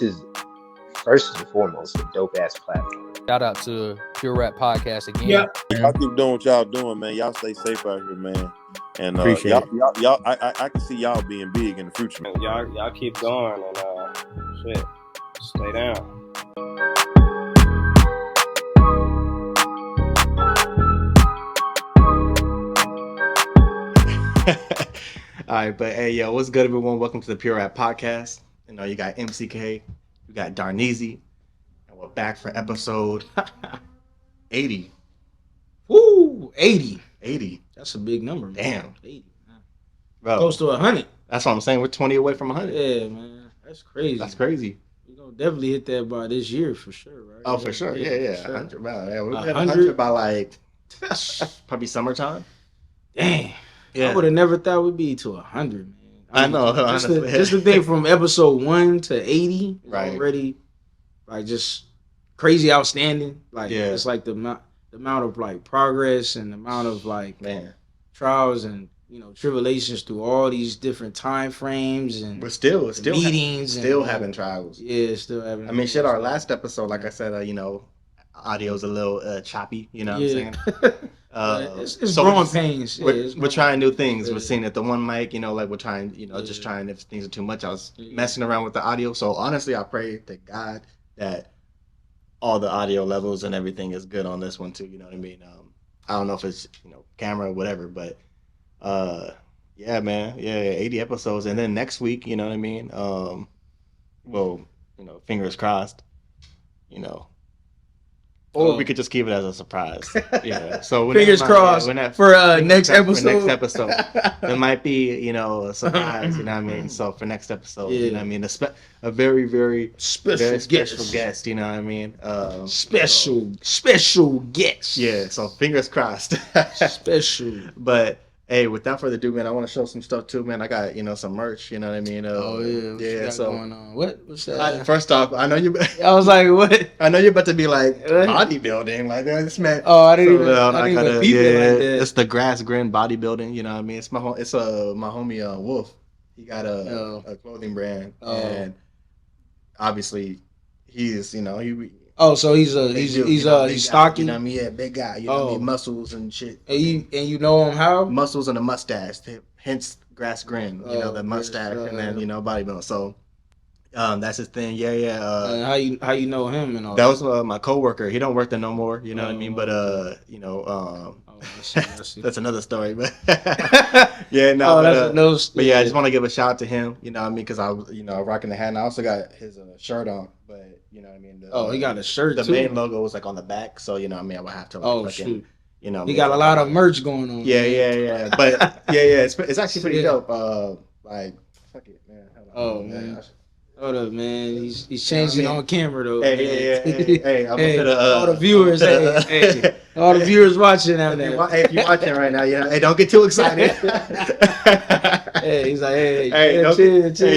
is first and foremost a dope ass platform. Shout out to Pure Rap Podcast again. Yeah, y'all keep doing what y'all doing, man. Y'all stay safe out here, man. And Appreciate y'all, I can see y'all being big in the future. Man. Y'all keep going and shit, stay down. All right, but hey, yo, what's good, everyone? Welcome to the Pure Rap Podcast. You know, you got Mc.K, you got Darneezy, and we're back for episode 80. Woo, 80. 80. That's a big number, man. Damn. 80. Bro, Close to 100. that's what I'm saying. We're 20 away from 100. Yeah, man. That's crazy. That's crazy. We're going to definitely hit that by this year for sure, right? Oh, for sure. Yeah. For sure. 100, bro. Yeah, we're at 100 100 by like probably summertime. Damn. Yeah. I would have never thought we'd be to 100, man. I know, Just honestly. just the thing from episode 1 to 80 is Right. already like just crazy outstanding. Like Yeah. it's like the amount of like progress and the amount of like Man, trials and tribulations through all these different time frames and we're still meetings still and, having trials. Yeah, still having. I mean, shit, our last episode, like I said, audio's a little choppy, you know what I'm saying? It's so growing pains. Yeah, We're trying new things. Yeah. We're seeing that the one mic, like we're trying, just trying if things are too much. I was messing around with the audio. So honestly, I pray to God that all the audio levels and everything is good on this one too. You know what I mean? I don't know if it's, camera or whatever, but yeah, man. Yeah, 80 episodes. And then next week, you know what I mean? Fingers crossed, Or we could just keep it as a surprise. Yeah. So Fingers crossed for next episode. For next episode, it might be a surprise. You know what I mean? So for next episode, you know what I mean? A very very special guest. You know what I mean? Special guest. Yeah. So fingers crossed. Special. But hey, without further ado, man, I want to show some stuff too, man. I got some merch. You know what I mean? What's going on? What's that? First off, I know you. I was like, what? I know you're about to be like bodybuilding, like this man. Oh, I didn't even peep it like that. It's the Grass Grin bodybuilding. You know what I mean? It's my homie Wolf. He got a clothing brand, and obviously he's he. Oh, so he's stocky. You know what I mean? Yeah, big guy. You know what I mean? Muscles and shit. And you know him how? Muscles and a mustache. Hence Grass Grin. The mustache and then bodybuilding. So that's his thing. Yeah. How you know him and all that? Was my coworker. He don't work there no more. You know what I mean? But I see. That's another story. But yeah, no. That's another story. But yeah, I just want to give a shout out to him. You know what I mean? Because I was rocking the hat. And I also got his shirt on. But you know what I mean? He got a shirt too. The main logo was like on the back, so I mean I would have to shoot. He got a lot of merch going on. Yeah. But it's actually pretty dope. Like fuck it, man. Man. Hold up, man. He's changing on camera though. Hey, I'm all the viewers, all the viewers watching out there. Hey, if you're watching right now, hey, don't get too excited. Hey, he's like,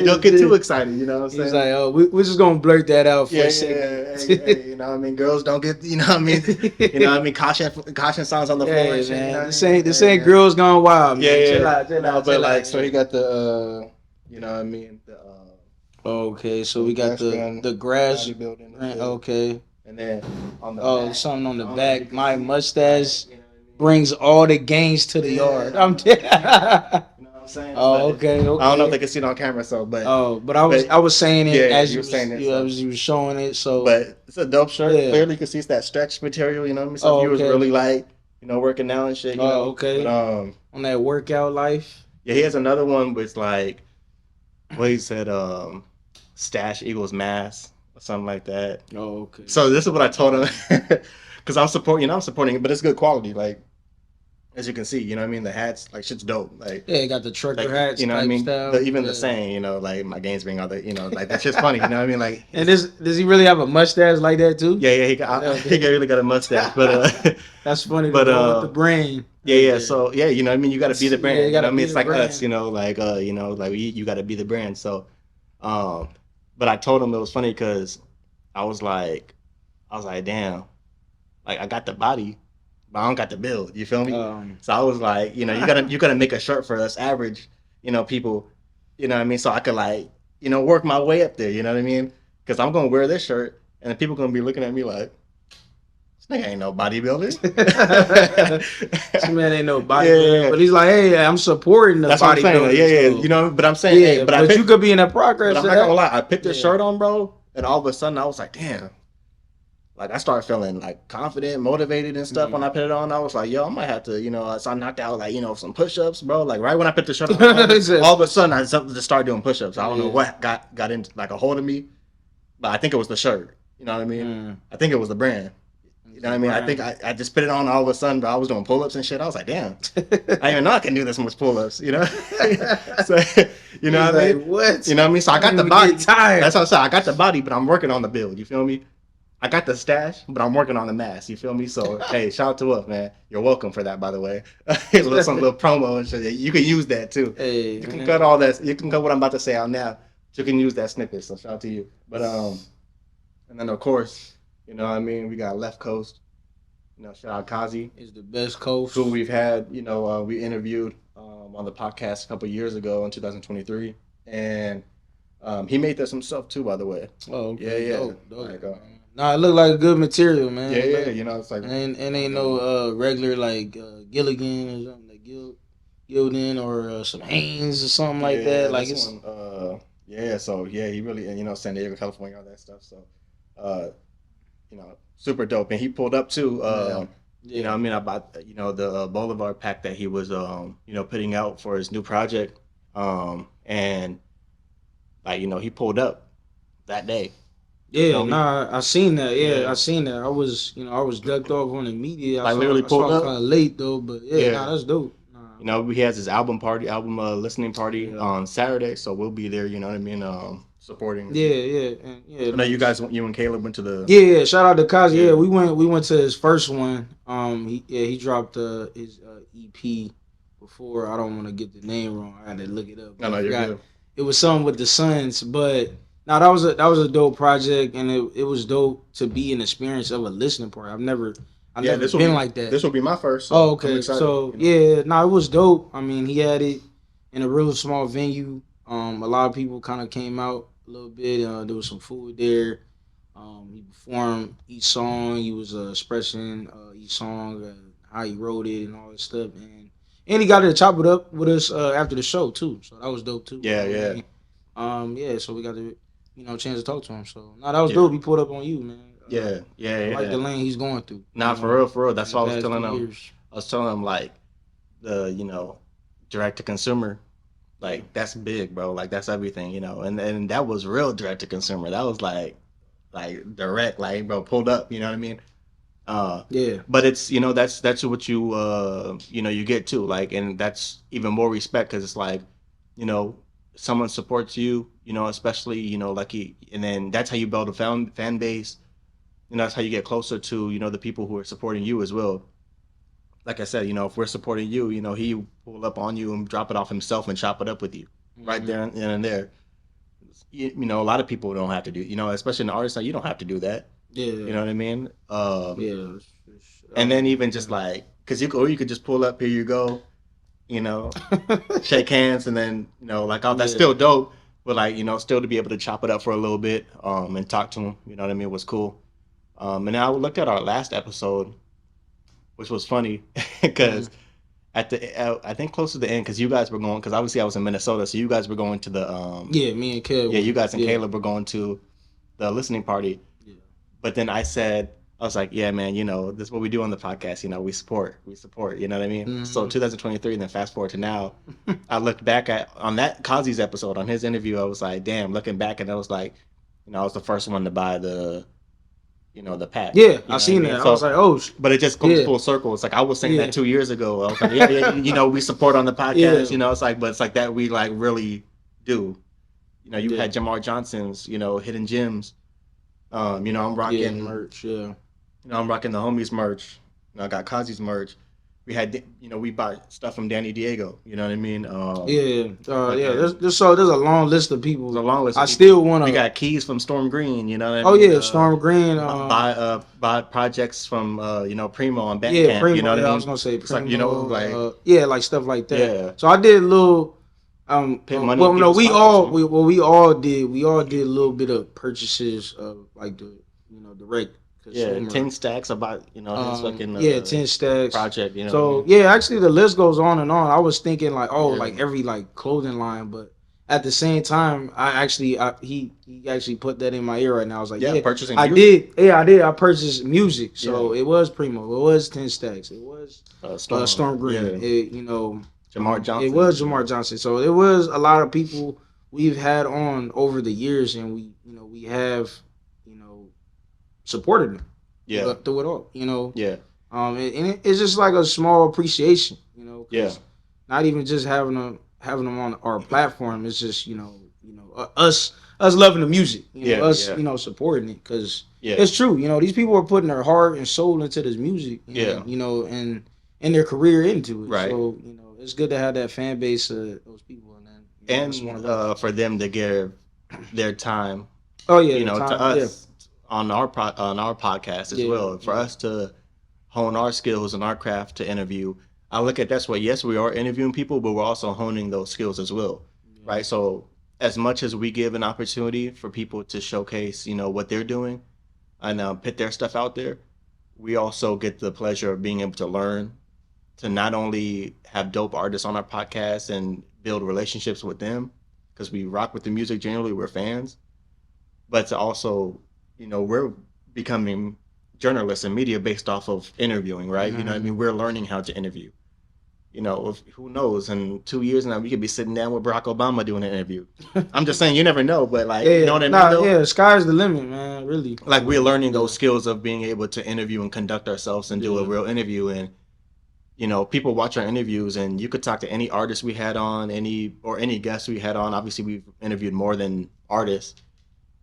don't get too excited. You know what I'm saying? He's like, we're just gonna blurt that out for a second. Hey, you know what I mean? Girls don't get, you know what I mean? Caution signs on the floor. Man. This ain't girls gone wild, man. Chill out. But like, so he got the, you know what I mean? Okay, so we got the grass building. Okay. And then on the back, something on the back. My mustache brings all the gains to the yard. I'm you know what I'm saying? Okay. I don't know if they can see it on camera, but I was saying it as you were saying it. As you were showing it. So, but it's a dope shirt. Yeah. Clearly, you can see it's that stretch material. You know what I mean? Some viewers really like working out and shit. You know? Okay. But, on that workout life. Yeah, he has another one with like what he said. Stash equals mass or something like that. Oh, okay. So this is what I told him because I'm supporting it, but it's good quality. Like as you can see, you know what I mean. The hats, like shit's dope. Like you got the trucker hats. You know what I mean. The saying, like my gains being other, like that's just funny. You know what I mean. Like, and does he really have a mustache like that too? Yeah. He really got a mustache, but that's funny. But with the brain. Yeah. So you know what I mean. You got to be the brand. Yeah, you gotta I mean, it's like brand. us. You got to be the brand. So, but I told him it was funny because I was like, damn, like I got the body, but I don't got the build. You feel me? So I was like, you gotta make a shirt for us average, people, you know what I mean? So I could work my way up there. You know what I mean? because I'm gonna wear this shirt, and then people gonna be looking at me like, this nigga ain't no bodybuilder. This man ain't no bodybuilder, but he's like, hey, I'm supporting the That's what I'm saying. bodybuilder. Yeah, so- you know. But I'm saying, yeah, hey, but you could be in a progress. But I'm of not that. gonna lie. I picked this Yeah. shirt on, bro, and all of a sudden I was like, damn. Like I started feeling like confident, motivated, and stuff when I put it on. I was like, yo, I might have to, you know. So I knocked out like some push-ups, bro. Like right when I put the shirt on, all of a sudden I just started doing push-ups. I don't know what got into like a hold of me, but I think it was the shirt. You know what I mean? I think it was the brand. You know what I mean? I think I just put it on all of a sudden, but I was doing pull-ups and shit. I was like, damn, I didn't even know I can do this much pull-ups, you know? So, you know what I mean? What? You know what I mean? So I got the Get body. tired. That's what I said. I got the body, but I'm working on the build. You feel me? I got the stash, but I'm working on the mass. You feel me? So, hey, shout out to us, man. You're welcome for that, by the way. Some little promo and shit. You can use that, too. Hey, you can cut all that. You can cut what I'm about to say out now. You can use that snippet, so shout out to you. But, and then, of course, you know what I mean? We got Left Coast. You know, shout out Kazi. Is the best coach. Who we've had, you know, we interviewed on the podcast a couple years ago in 2023. And he made this himself, too, by the way. Oh, okay. Yeah. Dope. Like, Nah, it looked like good material, man. yeah, you know, it's like... And ain't no regular, like, Gilligan or something, like Gildan or some Haynes or something like that. Like, it's... he really, you know, San Diego, California, all that stuff. So, you know, super dope. And he pulled up, too, you know what I mean, about, you know, the Boulevard pack that he was, you know, putting out for his new project. And, like, you know, he pulled up that day. Yeah, I seen that. Yeah, I seen that. I was ducked off on the media. I literally pulled up. Kind of late though, but that's dope. You know, he has his album listening party on Saturday, so we'll be there. You know what I mean? Supporting. Yeah. I know you and Caleb went to the. Yeah. Shout out to Kazi. Yeah, we went to his first one. He dropped his EP before. I don't want to get the name wrong. I had to look it up. No, you're good. It was something with the Suns, but. Now that was a dope project, and it was dope to be an experience of a listening party. I've never been like that. This will be my first. So okay. So it was dope. I mean, he had it in a real small venue. A lot of people kind of came out a little bit. There was some food there. He performed each song. He was expressing each song, how he wrote it, and all that stuff. And he got to chop it up with us after the show too. So that was dope too. Yeah. So we got to. You know, chance to talk to him. So, that was dope. He pulled up on you, man. Yeah. Like the lane he's going through. Nah, for real. That's what I was telling him. I was telling him, like, the, you know, direct to consumer, like, that's big, bro. Like, that's everything, you know. And that was real direct to consumer. That was like direct, like, bro, pulled up, you know what I mean? But it's, you know, that's what you, you know, you get to, like, and that's even more respect because it's like, you know, someone supports you, you know, especially, you know, like and then that's how you build a fan base. You know, that's how you get closer to, you know, the people who are supporting you as well. Like I said, you know, if we're supporting you, you know, he pull up on you and drop it off himself and chop it up with you right there and there. You know, a lot of people don't have to do, you know, especially in the artist side, you don't have to do that. Yeah. You know what I mean? And then even just like, because you could just pull up, here you go. You know, shake hands, and then, you know, like, oh, that's still dope, but, like, you know, still to be able to chop it up for a little bit, and talk to him, you know what I mean, was cool. And I looked at our last episode, which was funny, because at the, I think close to the end, because you guys were going, because obviously I was in Minnesota, so you guys were going to the, me and Caleb. Yeah, you guys and Caleb were going to the listening party. Yeah. But then I was like, yeah, man, you know, this is what we do on the podcast. You know, we support, you know what I mean? So 2023, and then fast forward to now, I looked back on that Kazi's episode, on his interview, I was like, damn, looking back, and I was like, you know, I was the first one to buy the pack. Yeah, I seen that. So, I was like, oh. But it just comes full circle. It's like, I was saying that 2 years ago. I was like, yeah, you know, we support on the podcast, you know, it's like, but it's like that we, like, really do. You know, you had Jamar Johnson's, you know, Hidden Gems. You know, I'm rocking merch, You know, I'm rocking the homies merch. You know, I got Kazi's merch. We had, you know, we bought stuff from Danny Diego. You know what I mean? There's a long list of people. There's a long list. Still want to. We got keys from Storm Green. You know what I mean? Storm Green. Buy projects from you know, Primo on Bandcamp. Yeah, Primo. You know what I mean? I was gonna say Primo. Like, you know, like like stuff like that. Yeah. So I did a little Pay money well, and no, give we us all sponsors, we all did a little bit of purchases of like the direct yeah, consumer. 10 stacks about his fucking 10 stacks project. You know. So what I mean? yeah, actually the list goes on and on. I was thinking like Yeah. like every like clothing line, but at the same time, he actually put that in my ear right now. I was like, Yeah, yeah, purchasing I music. did. Yeah, I did. I purchased music, so Yeah. it was Primo. It was 10 stacks. It was Storm, Storm Green. yeah. It, Jamar Johnson. It was Jamar Johnson. So it was a lot of people we've had on over the years, and we have supported them. Yeah. Through it all. Yeah. It's just like a small appreciation. 'cause Yeah. Not even just having them on our platform. It's just us loving the music. Us supporting it because it's true. These people are putting their heart and soul into this music. And and their career into it. Right. So it's good to have that fan base of those people. And then for them to give their time. Oh yeah, to us on our podcast as well. For us to hone our skills and our craft to interview. I look at that's what, yes, we are interviewing people, but we're also honing those skills as well, right? So as much as we give an opportunity for people to showcase, what they're doing and put their stuff out there, we also get the pleasure of being able to learn, to not only have dope artists on our podcast and build relationships with them, because we rock with the music generally, we're fans, but to also, we're becoming journalists and media based off of interviewing, right? Mm-hmm. You know what I mean? We're learning how to interview. Who knows? In 2 years now, we could be sitting down with Barack Obama doing an interview. I'm just saying, you never know, but you know what I mean? Yeah, sky's the limit, man. Really. Like we're learning those skills of being able to interview and conduct ourselves and do a real interview. And people watch our interviews, and you could talk to any artist we had on, any guest we had on. Obviously, we've interviewed more than artists.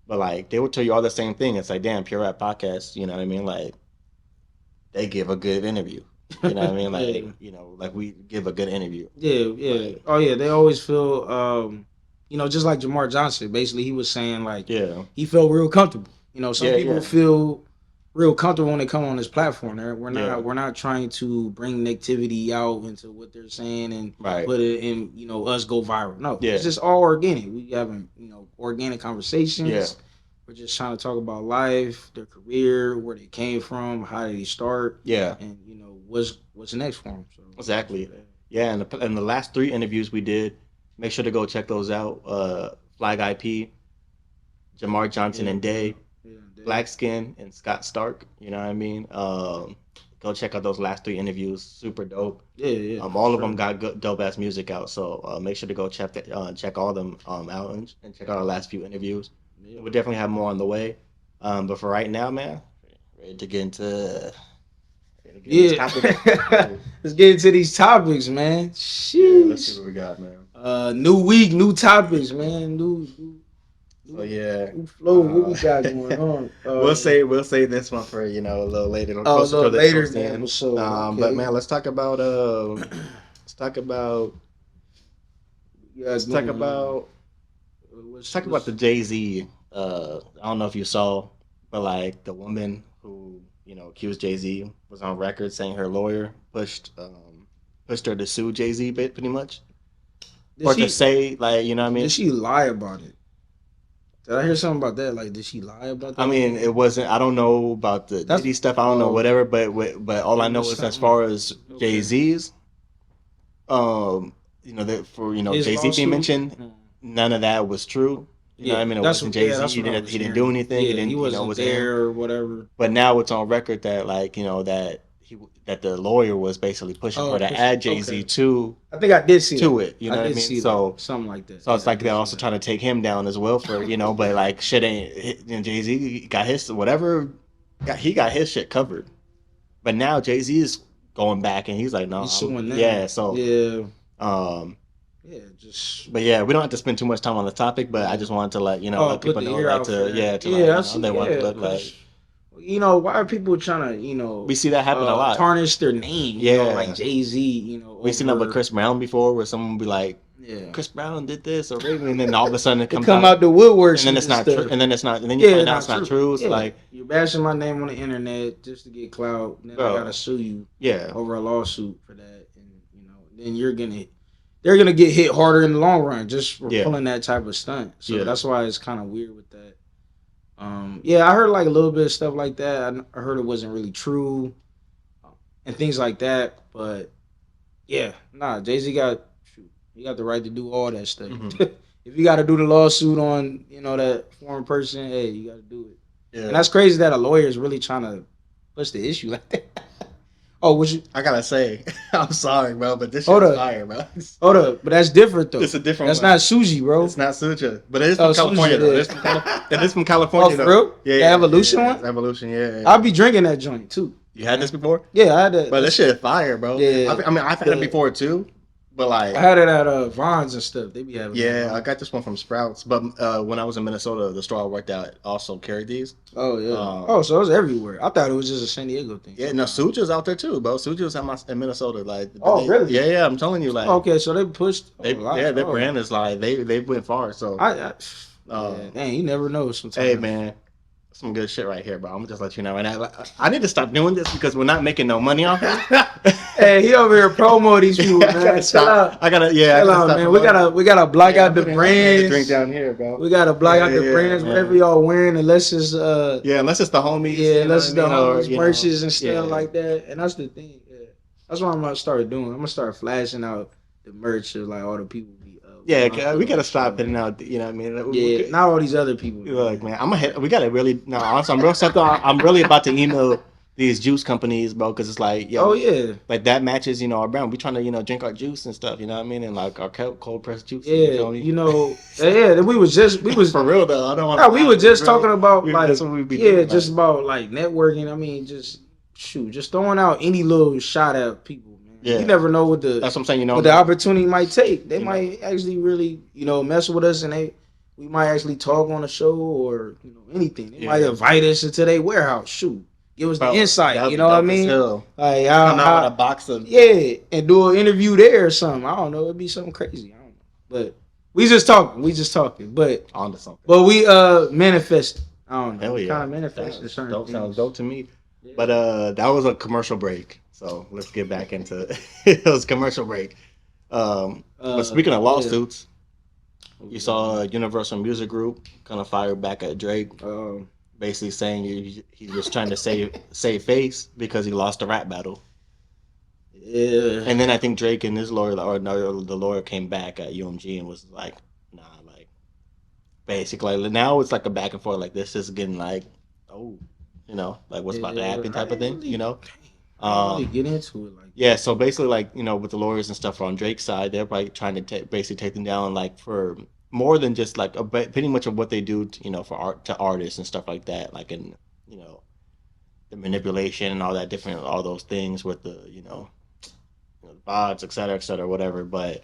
But they will tell you all the same thing. It's like, damn, Pure Rap Podcast, you know what I mean? They give a good interview. You know what I mean? We give a good interview. Yeah. Oh yeah, they always feel just like Jamar Johnson. Basically, he was saying he felt real comfortable. Some people feel real comfortable when they come on this platform. We're not trying to bring negativity out into what they're saying and put it in, us go viral. No, it's just all organic. We having, organic conversations. Yeah. We're just trying to talk about life, their career, where they came from, how did they start, and what's next for them. So, exactly. Yeah, and the last 3 interviews we did, make sure to go check those out. Flag IP, Jamar Johnson and Day. Black Skin and Scott Stark, you know what I mean? Go check out those last 3 interviews, super dope. Yeah. All of them got good, dope ass music out, so make sure to go check all of them out and check out our last few interviews. Yeah. We'll definitely have more on the way, but for right now, man, ready to get into. Let's get into these topics, man. Sheesh. Yeah, let's see what we got, man. New week, new topics, man. New flow. What we got going on? We'll say this one for a little later. A little later, man. But man, let's talk about the Jay-Z. I don't know if you saw, but the woman who accused Jay-Z was on record saying her lawyer pushed her to sue Jay-Z pretty much, to say you know what I mean. Did she lie about it? Did I hear something about that? Did she lie about that? I mean, it wasn't. I don't know about the Diddy stuff. I don't know whatever. But all I know is as far as Jay-Z's, Jay-Z being mentioned, none of that was true. You know what I mean? It wasn't Jay-Z. He didn't do anything. Yeah, he wasn't there or whatever. But now it's on record that that the lawyer was basically pushing her to add Jay-Z to. I think I did see to it. You know what I mean? So something like that. So it's they're also trying to take him down as well for but shit ain't. Jay-Z got his whatever. He got his shit covered. But now Jay-Z is going back and he's like, no, he's suing them. Yeah. So But yeah, we don't have to spend too much time on the topic. But I just wanted to let people know, why are people trying to, we see that happen a lot. Tarnish their name, like Jay-Z, We've seen that with Chris Brown before, where someone will be like, Chris Brown did this or Raven, and then all of a sudden it comes out the woodwork, and then it's not true, and then you find out it's not true. It's you're bashing my name on the internet just to get clout, and then I gotta sue you over a lawsuit for that, and then you're gonna they're gonna get hit harder in the long run just for Yeah. pulling that type of stunt. So Yeah. that's why it's kind of weird with that. Yeah, I heard like a little bit of stuff like that. I heard it wasn't really true and things like that. But yeah, nah, Jay-Z he got the right to do all that stuff. Mhm. If you got to do the lawsuit on that foreign person, hey, you got to do it. Yeah. And that's crazy that a lawyer is really trying to push the issue like that. Oh, I gotta say, I'm sorry, bro, but this Hold shit's up. fire, bro. Hold up, but that's different though. It's a different That's one. not Suji, bro. It's not Suja, but it is from Oh, California Suja, though. yeah. It is from California Oh, for though. real? Yeah, The Evolution one? it's Evolution, yeah. I'll be drinking that joint too. You had this before? Yeah, I had that. But this shit is fire, bro. Yeah. I've had it before too, but like, I had it at Vons and stuff. They be having. yeah, it. I got this one from Sprouts. But when I was in Minnesota, the store I worked at also carried these. Oh yeah. So it was everywhere. I thought it was just a San Diego thing. Yeah, no, Suja's out there too, bro. Suja's in Minnesota, like. Oh, really? Yeah, I'm telling you, like. Okay, so they pushed. Their brand is like they went far. So. Dang, you never know sometimes. Hey man, some good shit right here, bro. I'm gonna just let you know. And I need to stop doing this because we're not making no money off it. Hey, he over here promo these people, man. Chill out. I gotta Chill out, man. We gotta block out the brands. Drink down here, bro. We gotta block out the brands, whatever y'all wearing, unless it's unless it's the homies. Yeah, unless it's the homies, or, merches and stuff like that. And that's the thing. Yeah. That's what I'm gonna start doing. I'm gonna start flashing out the merch of like all the people be. We gotta stop putting out. You know what I mean? Yeah, not all these other people. Look, man, we gotta really. No, honestly, I'm really about to email these juice companies, bro, because it's like, like that matches, our brand. We trying to, drink our juice and stuff. You know what I mean? And like our cold pressed juice. Yeah, we was for real though. I don't want. We were just talking about like, that's what we be doing, just about like networking. I mean, just throwing out any little shot at people. Yeah. You never know that's what I'm saying. What the opportunity might take. They might actually really, mess with us, and we might actually talk on a show or anything. They might invite us into their warehouse. Give us the insight. You know what I mean? Like come out with a box of and do an interview there or something. I don't know. It'd be something crazy. I don't know. But we just talking. But on to something. But we manifest. I don't know. Hell yeah. Kind of manifest. Sounds dope to me. Yeah. But that was a commercial break. So let's get back into it. Was commercial break. But speaking of lawsuits, you saw Universal Music Group kind of fired back at Drake, basically saying he was trying to save face because he lost a rap battle. Yeah. And then I think Drake and his lawyer, the lawyer came back at UMG and was like, nah, like basically like, now it's like a back and forth. Like this is getting like, like what's about to happen type of thing, Really get into it, so basically, like with the lawyers and stuff on Drake's side, they're like trying to basically take them down, like for more than just like pretty much of what they do, for art to artists and stuff like that, like in the manipulation and all those things with the bots, et cetera, whatever. But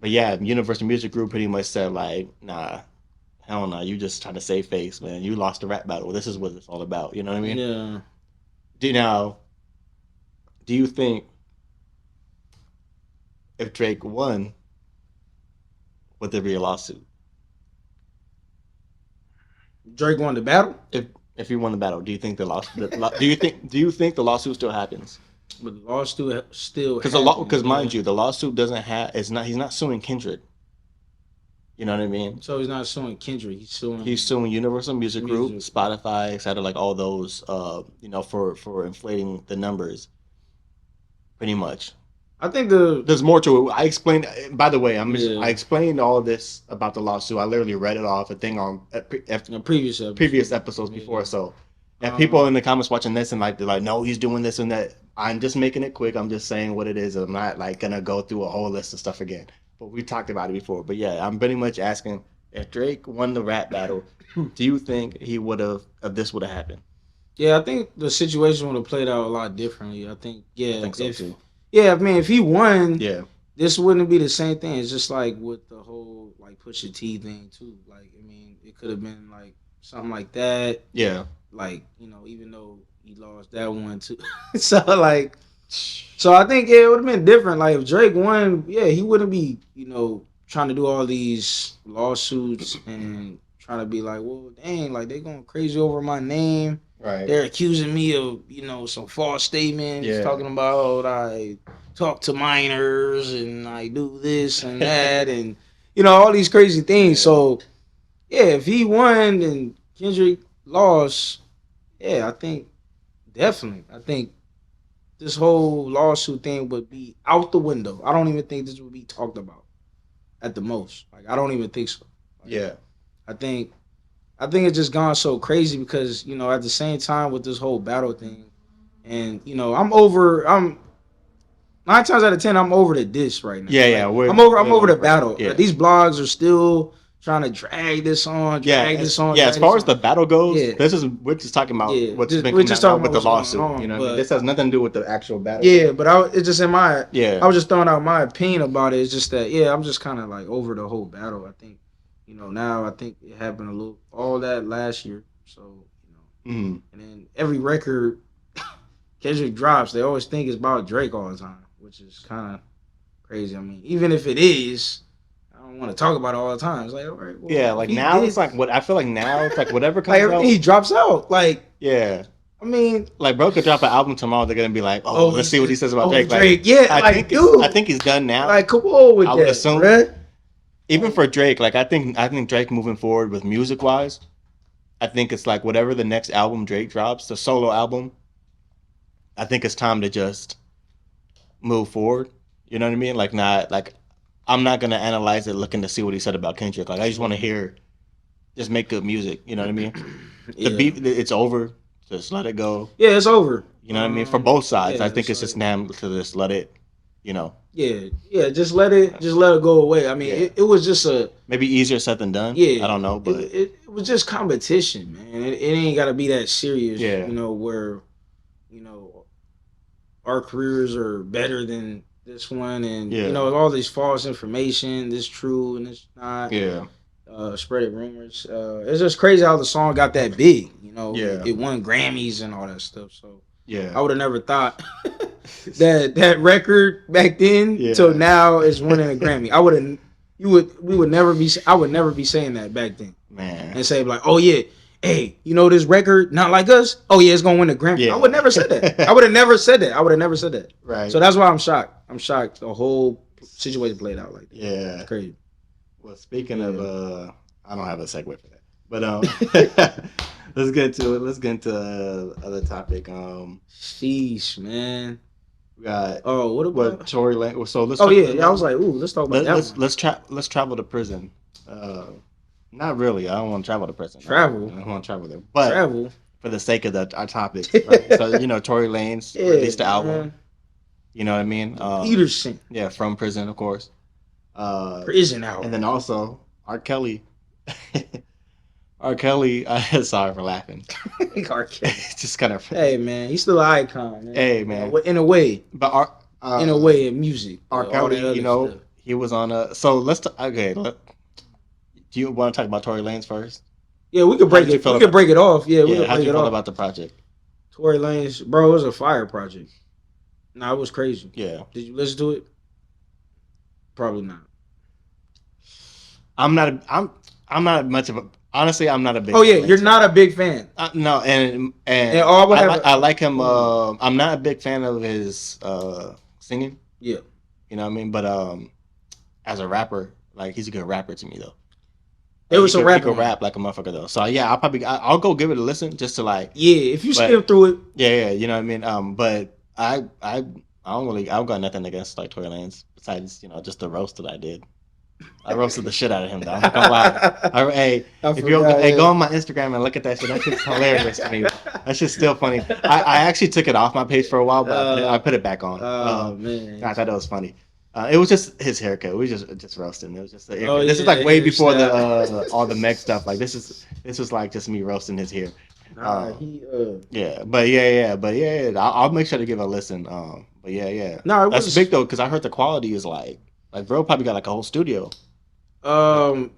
yeah, Universal Music Group pretty much said like, nah, hell no, you just trying to save face, man. You lost the rap battle. This is what it's all about. You know what I mean? Yeah. Do you think if Drake won, would there be a lawsuit? Drake won the battle? If he won the battle, do you think the lawsuit? Do you think the lawsuit still happens? But the lawsuit still because mind you, the lawsuit doesn't have. He's not suing Kendrick. You know what I mean? So he's not suing Kendrick. He's suing Universal Music Group, Spotify, etc. Like all those, for inflating the numbers. Pretty much. I think there's more to it. I explained. By the way, I explained all of this about the lawsuit. I literally read it off a thing on previous episodes before. So, if people in the comments watching this and like they're like, no, he's doing this and that. I'm just making it quick. I'm just saying what it is. I'm not like gonna go through a whole list of stuff again. But we talked about it before. But yeah, I'm pretty much asking if Drake won the rap battle, do you think he would have, if this would have happened? Yeah, I think the situation would have played out a lot differently. I think so too. Yeah, I mean, if he won, this wouldn't be the same thing. It's just like with the whole like Pusha T thing too. Like, I mean, it could have been like something like that. Yeah. Like, even though he lost that one too. So I think it would have been different. Like if Drake won, he wouldn't be, trying to do all these lawsuits and trying to be like, well, dang, like they going crazy over my name. Right. They're accusing me of, some false statements, talking about talk to minors and like do this and that and all these crazy things. So if he won and Kendrick lost, I think definitely. I think this whole lawsuit thing would be out the window. I don't even think this would be talked about at the most. Like I don't even think so. Like, I think it's just gone so crazy because at the same time with this whole battle thing, and I'm 9 times out of 10 I'm over the diss right now. I'm over the battle. Yeah. These blogs are still trying to drag this on. As far as the battle goes, we're just talking about what's been coming out with the lawsuit. What I mean? This has nothing to do with the actual battle. Yeah, but it's just in my I was just throwing out my opinion about it. It's just that I'm just kind of like over the whole battle. I think now I think it happened a little all that last year. So and then every record Kendrick drops, they always think it's about Drake all the time, which is kind of crazy. I mean, even if it is, I don't want to talk about it all the time. It's like, all right, well, it's like what I feel like now. It's like whatever comes like everything out, he drops out. Like, I mean, like bro could drop an album tomorrow. They're gonna be like, let's see what he says about Drake. Drake. Like, I think he's done now. Like, come on with I that. would assume, bruh. even for Drake, like I think Drake moving forward with music wise, I think it's like whatever the next album Drake drops, the solo album. I think it's time to just move forward. You know what I mean? Like I'm not gonna analyze it looking to see what he said about Kendrick. Like I just want to just make good music. You know what I mean? The beat, it's over. Just let it go. Yeah, it's over. You know what I mean? For both sides, I think it's just time to just let it. Yeah, just let it go away. I mean, it was just maybe easier said than done. Yeah, I don't know, but it was just competition, man. It ain't got to be that serious. Yeah. Where our careers are better than this one, and all this false information, this true and this not. Yeah. Spreading rumors. It's just crazy how the song got that big. It won Grammys and all that stuff. So I would have never thought that record back then till now is winning a Grammy. I would never be saying that back then, man, and say like, oh yeah, hey, this record not like us. Oh yeah, it's gonna win a Grammy. I would never said that. I would have never said that. Right. So that's why I'm shocked. I'm shocked the whole situation played out like that. Yeah, it's crazy. Well, speaking of, I don't have a segue for that, but let's get into it. Let's get into other topic. Sheesh, man. We got what about Tory Lanez? So let's. I was like, ooh, let's talk about that. Let's travel to prison. Not really. I don't want to travel to prison. Travel. I don't want to travel there, but travel for the sake of our topic. Right? So Tory Lanez released the album. Man. You know what I mean? Peterson. Yeah, from prison, of course. Prison album. And then also R. Kelly. Sorry for laughing. R. Kelly. Just kind of. Hey man, he's still an icon. Man. Hey man, in a way. But in a way, in music. R. Kelly, stuff. He was on a. So let's. Do you want to talk about Tory Lanez first? Yeah, we could break it. We could break it off. Yeah, we could break it off. How do you feel about the project? Tory Lanez, bro, it was a fire project. Nah, it was crazy. Yeah. Did you listen to it? Probably not. I'm not much of a. Honestly, I'm not a big. Oh yeah, you're not a big fan. No, and I like him. I'm not a big fan of his singing. Yeah. You know what I mean? But as a rapper, like he's a good rapper to me though. There was some rap. He could rap like a motherfucker though. So yeah, I'll go give it a listen just to like. Yeah, if you skim through it. Yeah, you know what I mean. But I don't got nothing against like Tory Lanez besides just the roast that I did. I roasted the shit out of him though. I'm not gonna lie. Go on my Instagram and look at that shit. That shit's hilarious to me. That shit's still funny. I actually took it off my page for a while, but I put it back on. Oh man, I thought that was funny. It was just his haircut. We just roasting. It was just this is like way before the all the Meg stuff. Like this was like just me roasting his hair. I'll make sure to give it a listen. But yeah. No, that's big though because I heard the quality is like bro probably got like a whole studio. The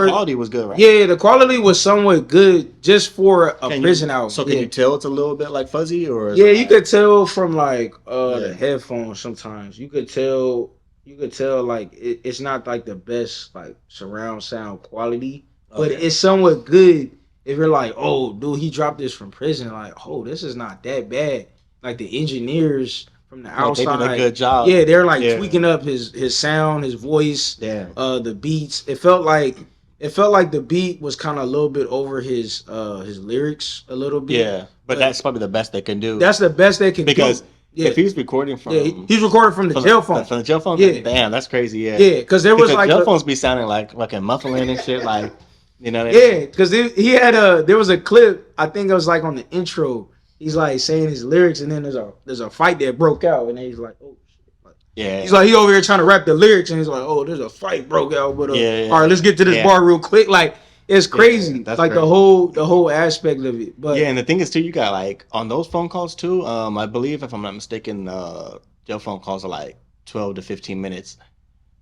quality was good, right? Yeah, the quality was somewhat good just for a prison album. So can you tell it's a little bit like fuzzy or? Yeah, you could tell from like the headphones sometimes. You could tell like it's not like the best like surround sound quality, but it's somewhat good. If you're like, oh, dude, he dropped this from prison, like, oh, this is not that bad. Like the engineers from the Like, they outside. did a good job. Yeah, they're like Yeah. tweaking up his sound, his voice, Damn. the beats. It felt like the beat was kind of a little bit over his lyrics a little bit. Yeah, but that's probably the best they can do. That's the best they can because do. Yeah. if he's recording from he's recording from the jail phone. From the jail phone. Yeah. Damn, that's crazy. Yeah, Yeah, because there was the like jail phones be sounding like fucking muffling and shit. Like, you know what I yeah, mean? because he had there was a clip. I think it was like on the intro. He's like saying his lyrics, and then there's a fight that broke out, and then he's like, oh shit. Like, Yeah, he's like he over here trying to rap the lyrics, and he's like, oh, there's a fight broke out. But Yeah. all right, let's get to this bar real quick. Like it's crazy. that's like crazy. the whole aspect of it. But yeah, and the thing is too, you got like on those phone calls too. I believe if I'm not mistaken, jail phone calls are like 12 to 15 minutes.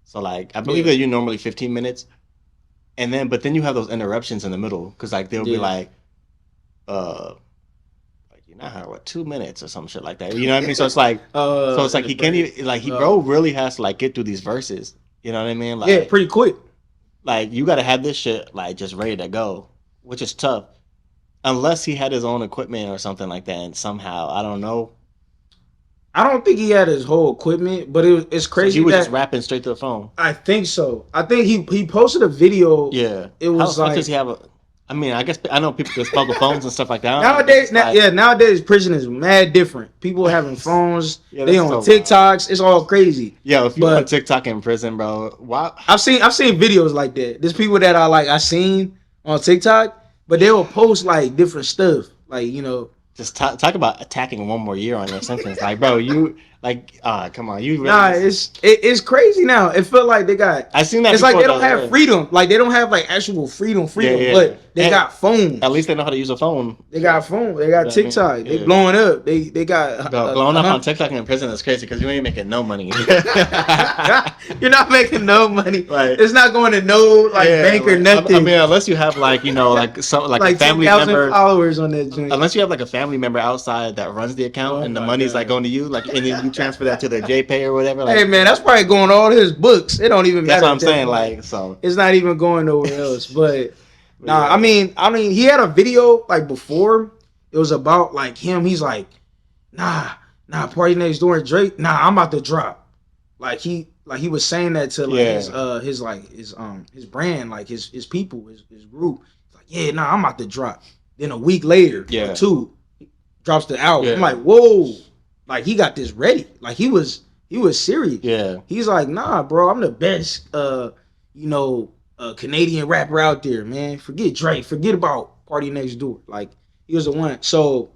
So like I believe that you're normally 15 minutes, and but then you have those interruptions in the middle because like they'll be like, you know how 2 minutes or some shit like that. You know what I mean? So it's like, he can't even like bro really has to like get through these verses. You know what I mean? Like, yeah, pretty quick. Like you got to have this shit like just ready to go, which is tough. Unless he had his own equipment or something like that, and somehow I don't know. I don't think he had his whole equipment, but it's crazy. So he was just rapping straight to the phone. I think so. I think he posted a video. Yeah, it was how does he have a? I mean, I guess I know people can smuggle phones and stuff like that. Nowadays prison is mad different. People having phones. Yeah, they on TikToks. It's all crazy. Yeah, if you're on TikTok in prison, bro, wow. I've seen videos like that. There's people that I seen on TikTok, but they will post like different stuff, like Just talk about attacking one more year on your sentence, like bro, you like come on, you. Really it's crazy now. It felt like they got. I seen that. It's like they don't have freedom. Like they don't have like actual freedom. But they got phones. At least they know how to use a phone. They got phone. They got TikTok. They blowing up. They got blowing up on TikTok in prison is crazy because you ain't making no money. You're not making no money. Right. It's not going to no bank or nothing. I mean, unless you have like like some like a family member followers on that joint. Unless you have like a family member outside that runs the account and the money's like going to you, like and then you transfer that to their JPay or whatever. Like, hey man, that's probably going to all his books. It don't even matter. That's what I'm saying. Like so, it's not even going nowhere else. But nah, I mean, he had a video like before. It was about like him. He's like, nah, Party Next Door and Drake. Nah, I'm about to drop. Like he was saying that to like his brand, like his people, his group. He's like, yeah, nah, I'm about to drop. Then a week later, or two, he drops the album. I'm like, whoa, like he got this ready. Like he was serious. Yeah, he's like, nah, bro, I'm the best. Canadian rapper out there, man. Forget Drake. Forget about Party Next Door. Like he was the one. So,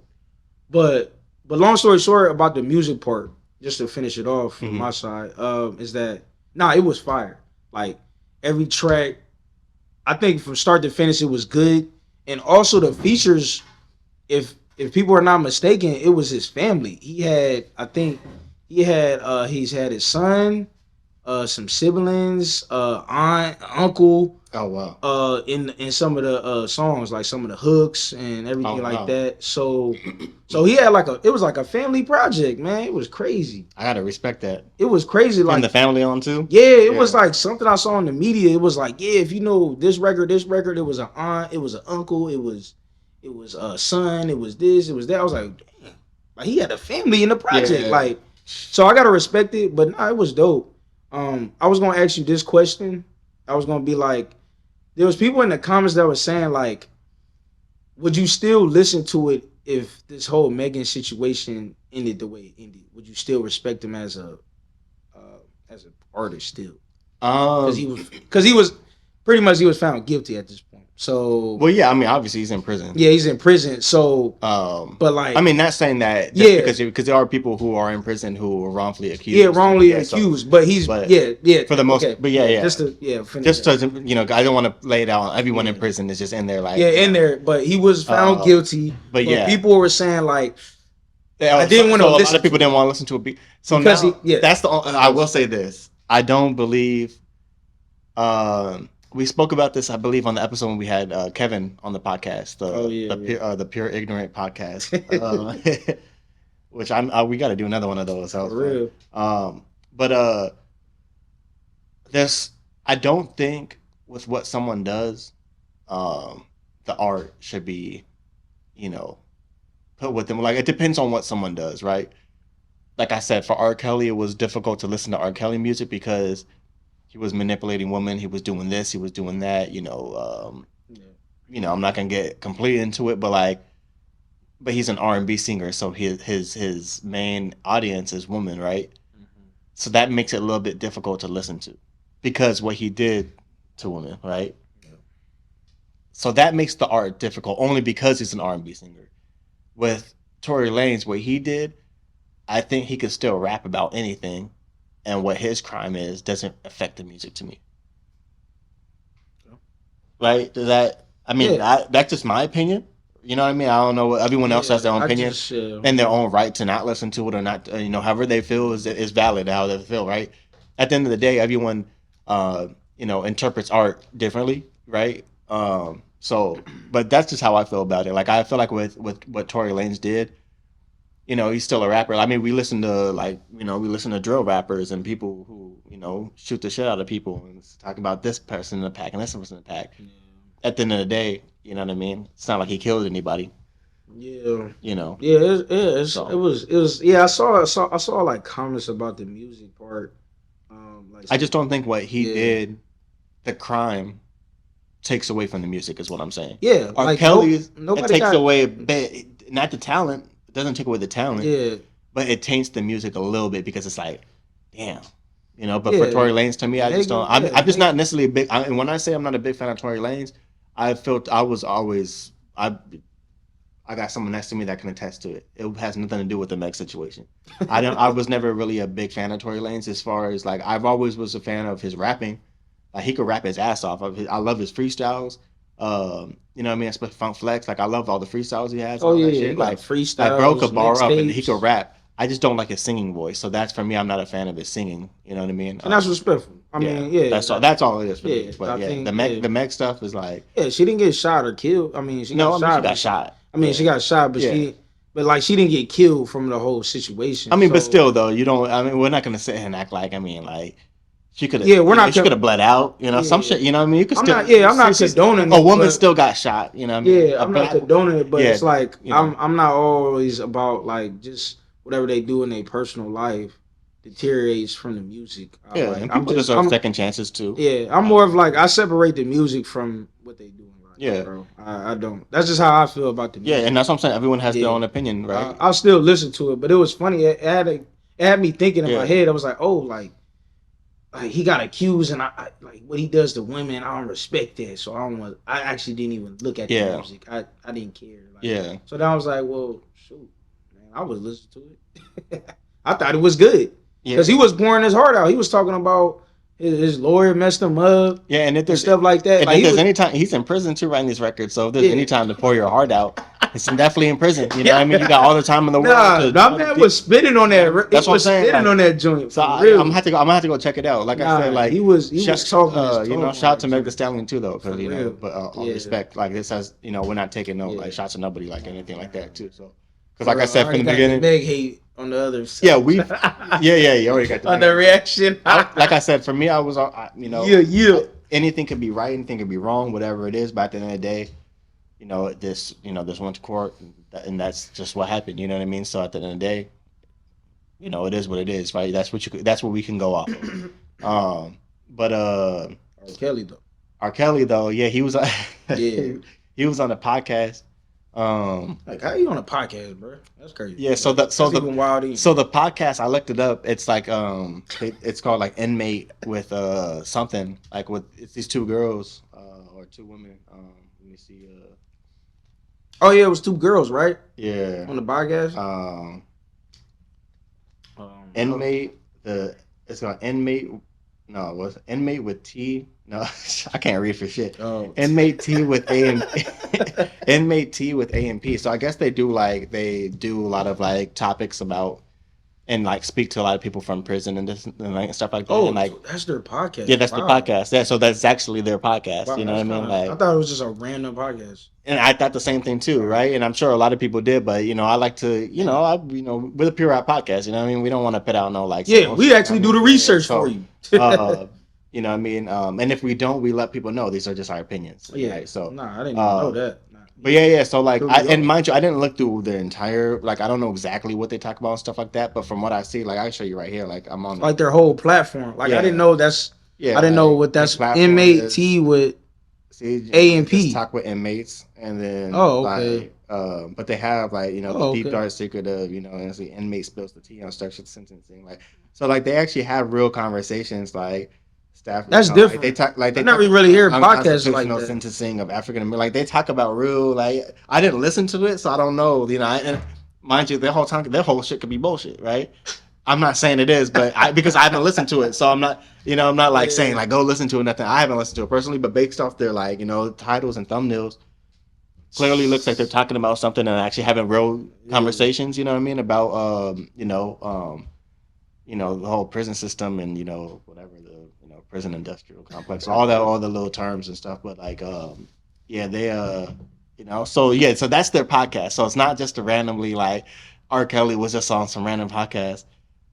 but long story short about the music part, just to finish it off from my side, is that it was fire. Like every track, I think from start to finish, it was good. And also the features, if people are not mistaken, it was his family. He's had his son, some siblings, aunt, uncle. Oh wow. In some of the songs, like some of the hooks and everything that. So he had it was like a family project, man. It was crazy. I gotta respect that. It was crazy. Like and the family on too. Yeah, it was like something I saw in the media. It was like, yeah, if you know this record, it was an aunt, it was an uncle, it was a son, it was this, it was that. I was like, damn, like he had a family in the project, like. So I gotta respect it, but it was dope. I was gonna ask you this question. I was gonna be like, there was people in the comments that were saying like, would you still listen to it if this whole Megan situation ended the way it ended? Would you still respect him as an artist still? Because he was pretty much he was found guilty at this point. So yeah, I mean obviously he's in prison. Yeah, he's in prison. So but like I mean not saying that because there are people who are in prison who are wrongfully accused. Yeah, wrongly accused. But he's for the most but just to I don't want to lay it out. Everyone in prison is just in there like in there. But he was found guilty. But people were saying like I didn't want to listen. A lot of people didn't want to listen to a beat. So now that's the I will say this. I don't believe we spoke about this, I believe, on the episode when we had Kevin on the podcast, the Pure Ignorant podcast, which we got to do another one of those. For real. But I don't think with what someone does, the art should be, put with them. Like it depends on what someone does, right? like I said, for R. Kelly, it was difficult to listen to R. Kelly music because he was manipulating women. He was doing this. He was doing that. I'm not gonna get completely into it, but he's an R&B singer, so his main audience is women, right? Mm-hmm. So that makes it a little bit difficult to listen to because what he did to women, right? Yeah. So that makes the art difficult only because he's an R&B singer. With Tory Lanez, what he did, I think he could still rap about anything, and what his crime is doesn't affect the music to me. Right? Does that? I mean, that's just my opinion. You know what I mean? I don't know. Everyone else has their own opinion and their own right to not listen to it or not. However they feel is valid. How they feel, right? At the end of the day, everyone, interprets art differently, right? But that's just how I feel about it. Like I feel like with what Tory Lanez did, he's still a rapper. I mean, we listen to drill rappers and people who, shoot the shit out of people and talk about this person in the pack and this person in the pack. Yeah. At the end of the day, you know what I mean? It's not like he killed anybody. Yeah. Yeah, it was. Yeah, I saw like comments about the music part. I just don't think what he did, the crime, takes away from the music is what I'm saying. Yeah, R. Kelly's it takes away a bit, not the talent. It doesn't take away the talent. Yeah, but it taints the music a little bit because it's like, damn, But for Tory Lanez, to me, I just don't. I'm just not necessarily a big. And when I say I'm not a big fan of Tory Lanez, I felt I was always I got someone next to me that can attest to it. It has nothing to do with the Meg situation. I was never really a big fan of Tory Lanez as far as like I've always was a fan of his rapping. Like he could rap his ass off. I love his freestyles. You know what I mean? Especially Funk Flex. Like I love all the freestyles he has. Oh yeah, that shit. Like freestyles. Like bro could bar up and he could rap. I just don't like his singing voice. So that's for me. I'm not a fan of his singing. You know what I mean? And that's respectful. I mean, yeah. That's all it is for me. But the Meg stuff is like. Yeah, she didn't get shot or killed. I mean, she got shot. I mean, she got shot, but she didn't get killed from the whole situation. I mean, but still though, you don't. I mean, we're not gonna sit here and act like. I mean, like. She could have. Yeah, we're not. She could have bled out. Some shit. You know what I mean? You could still. I'm not condoning. A woman still got shot. You know what I mean? Yeah, I'm not condoning it, but it's like I'm not always about like just whatever they do in their personal life deteriorates from the music. And people deserve second chances too. Yeah, I'm more of like I separate the music from what they do in life. Yeah, bro. I don't. That's just how I feel about the music. Yeah, and that's what I'm saying. Everyone has their own opinion, right? I'll still listen to it, but it was funny. It had me thinking in my head. I was like, oh, like he got accused, and I like what he does to women. I don't respect that, so I actually didn't even look at the music. I didn't care. Like, so then I was like, well, shoot, man, I was listening to it. I thought it was good because he was pouring his heart out. He was talking about his lawyer messed him up. Yeah, and if there's stuff like that. And like, if there's any time he's in prison too, writing these records. So if there's any time to pour your heart out, it's definitely in prison. You know what I mean? You got all the time in the world. That man was spitting on that. That's what I'm saying. Spitting on that joint. So I'm gonna have to go check it out. Like I said, like he was talking. Shout out to Mc.K Stallion too, though, because but all respect, like this has, we're not taking no like shots of nobody, like anything like that too. So because like I said from the beginning, Meg hate on the other side. Yeah, you already got on the reaction. Like I said, for me, I was anything could be right, anything could be wrong, whatever it is. But at the end of the day, this went to court, and that's just what happened. You know what I mean? So at the end of the day, it is what it is, right? That's what we can go off of. But R. Kelly though, yeah, he was he was on a podcast. Like how you on a podcast, bro? That's crazy. Yeah, so the podcast, I looked it up. It's like it's called like Inmate with something like with it's these two girls or two women. Let me see. Oh yeah, it was two girls, right? Yeah. On the podcast. Inmate. It's called Inmate. No, it was Inmate with T. No, I can't read for shit. Oh. Inmate T with Inmate T with AMP. So I guess they do a lot of like topics about and like speak to a lot of people from prison and like stuff like that. Oh, and, like that's their podcast. Yeah, that's their podcast. Yeah, so that's actually their podcast. Wow, you know what I mean? Like I thought it was just a random podcast. And I thought the same thing too, right? And I'm sure a lot of people did, but I like to, we're the Pure Rap podcast. You know what I mean? We don't want to put out no like. Yeah, we actually do the research for you. You know what I mean? And if we don't, we let people know these are just our opinions. Yeah. Right? So I didn't even know that. But yeah. So like, Could be and wrong. mind you, I didn't look through the entire. Like, I don't know exactly what they talk about and stuff like that. But from what I see, like, I can show you right here. Like, I'm on. Like their whole platform. Like Yeah. I didn't know that's. Yeah, I didn't know like, what that's. the platform Inmate is- T with See, A and just P. talk with inmates, and then Oh, okay. like, but they have like the Oh, deep okay. dark secret of and it's the inmate spills the tea on structured sentencing. Like, so like they actually have real conversations. Like staff. That's like, different. they talk like they I never talk really hear about podcasts like unconstitutional that. sentencing of African American. Like they talk about real. Like I didn't listen to it, so I don't know. And mind you, their whole shit could be bullshit, right? I'm not saying it is, but because I haven't listened to it, so I'm not, I'm not like saying like go listen to it. Nothing. I haven't listened to it personally, but based off their like titles and thumbnails, clearly looks like they're talking about something and actually having real conversations. You know what I mean about the whole prison system and whatever the prison industrial complex, all the little terms and stuff. But like yeah, they so that's their podcast. So it's not just a randomly like R. Kelly was just on some random podcast.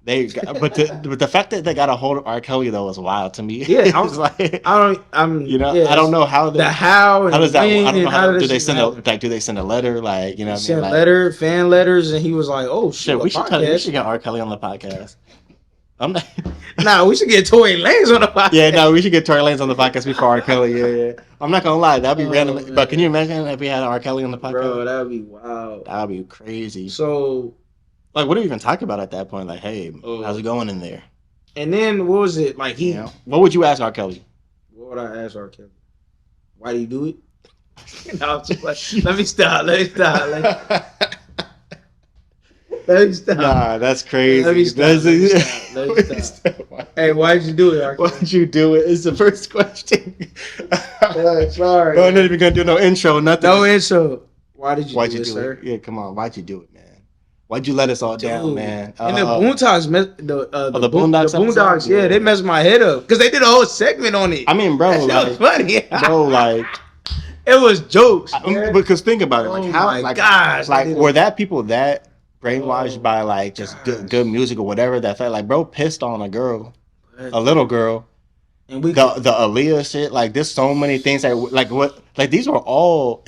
But the fact that they got a hold of R. Kelly though was wild to me. Yeah, I was like, I don't know how the how and how does that when I don't know and how do does they it send happen? do they send a letter like what I Sent mean like fan letters, and he was like, "Oh shit, shit, we podcast." should get R. Kelly on the podcast. I'm not. Nah, we should get Tory Lanez on the podcast. Yeah, no, we should get Tory Lanez on the podcast before R. Kelly. Yeah. I'm not gonna lie, that'd be random. Man. But can you imagine if we had R. Kelly on the podcast? Bro, that'd be wild. That'd be crazy. So, like, what do we even talk about at that point? Like, hey, how's it going in there? and then what was it like? What would you ask R. Kelly? What would I ask R. Kelly? Why do you do it? No, I'm just like, let me stop. Nah, that's crazy. Let me stop. Hey, why'd you do it, R. Kelly? Why'd you do it? Is the first question. Sorry. We're not even gonna do no intro, nothing. No intro. Why'd you do do it, sir? Yeah, come on. Why'd you do it, man? Why'd you let us all down, man? And the Boondocks, the Boondocks, yeah, they messed my head up because they did a whole segment on it. I mean, bro, that like, was funny. bro, like, it was jokes. Because think about it, like Oh how, my like, gosh, like they did were it. that people that brainwashed by like just good music or whatever that felt like, bro, pissed on a girl, a little girl, and we the Aaliyah shit, like there's so many things that like what like these were all.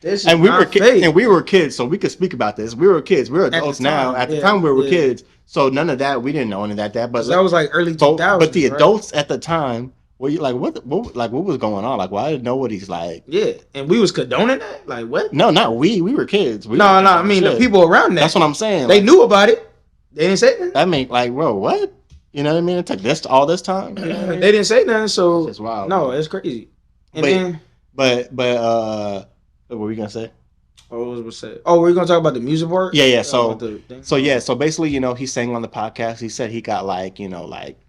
This is and we were not fake. and we were kids, so we could speak about this. We were kids. We're adults the time, now. At the yeah, time, we were yeah. kids, so none of that. We didn't know any of that. But that was like early 2000s. But the right? adults at the time were you like what was going on? Like, well, I didn't know what he's like. Yeah, and we was condoning that. Like what? No, not we. We were kids. No. I mean the people around that. That's what I'm saying. They like, knew about it. They didn't say nothing. I mean, like, bro, what? You know what I mean? It took all this time. You know what I mean? They didn't say nothing. So It's wild. no, man. it's crazy. And then but what were we gonna say? what was we say? Oh, we're gonna talk about the music part. Yeah. So So basically, he sang on the podcast. He said he got like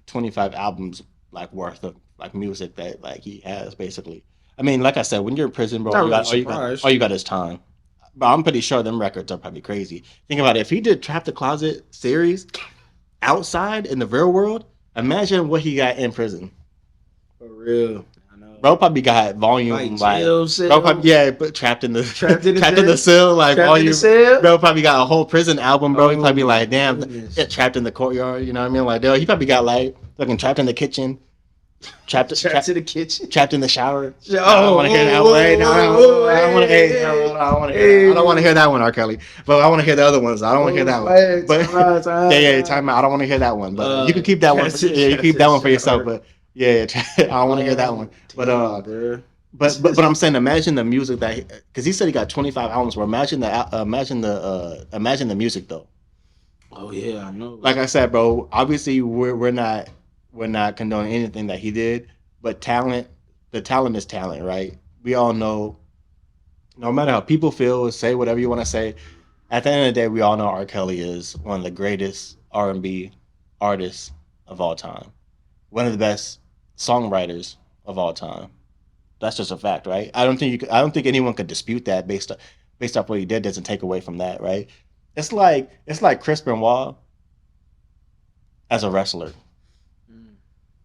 25 albums like worth of like music that like he has basically. I mean, like I said, when you're in prison, bro, all you got is time. But I'm pretty sure them records are probably crazy. Think about it. If he did Trap the Closet series outside in the real world, imagine what he got in prison. For real. Bro probably got volume like jail cell. bro probably, but trapped in the cell like trapped volume. in the cell. Bro probably got a whole prison album, bro. He Oh, probably like, damn, goodness. trapped in the courtyard. You know what I mean? Like, he probably got like fucking trapped in the kitchen, trapped to the kitchen. trapped in the shower. Oh, I don't want to hear that one. I don't want to hear that one, R. Kelly. But I want to hear the other ones. I don't want to hear that one. But time out. I don't want to hear that one. But you can keep that one. You keep that one for yourself. But yeah, I don't want to hear that one. But But I'm saying, imagine the music that because he said he got 25 albums. Where imagine the music though. Oh yeah, I know. Like I said, bro. Obviously, we're not condoning anything that he did, but the talent is talent, right? We all know. No matter how people feel, say whatever you want to say. At the end of the day, we all know R. Kelly is one of the greatest R&B artists of all time, one of the best songwriters of all time. That's just a fact, right? I don't think anyone could dispute that based off what he did. Doesn't take away from that, right? It's like Chris Benoit as a wrestler.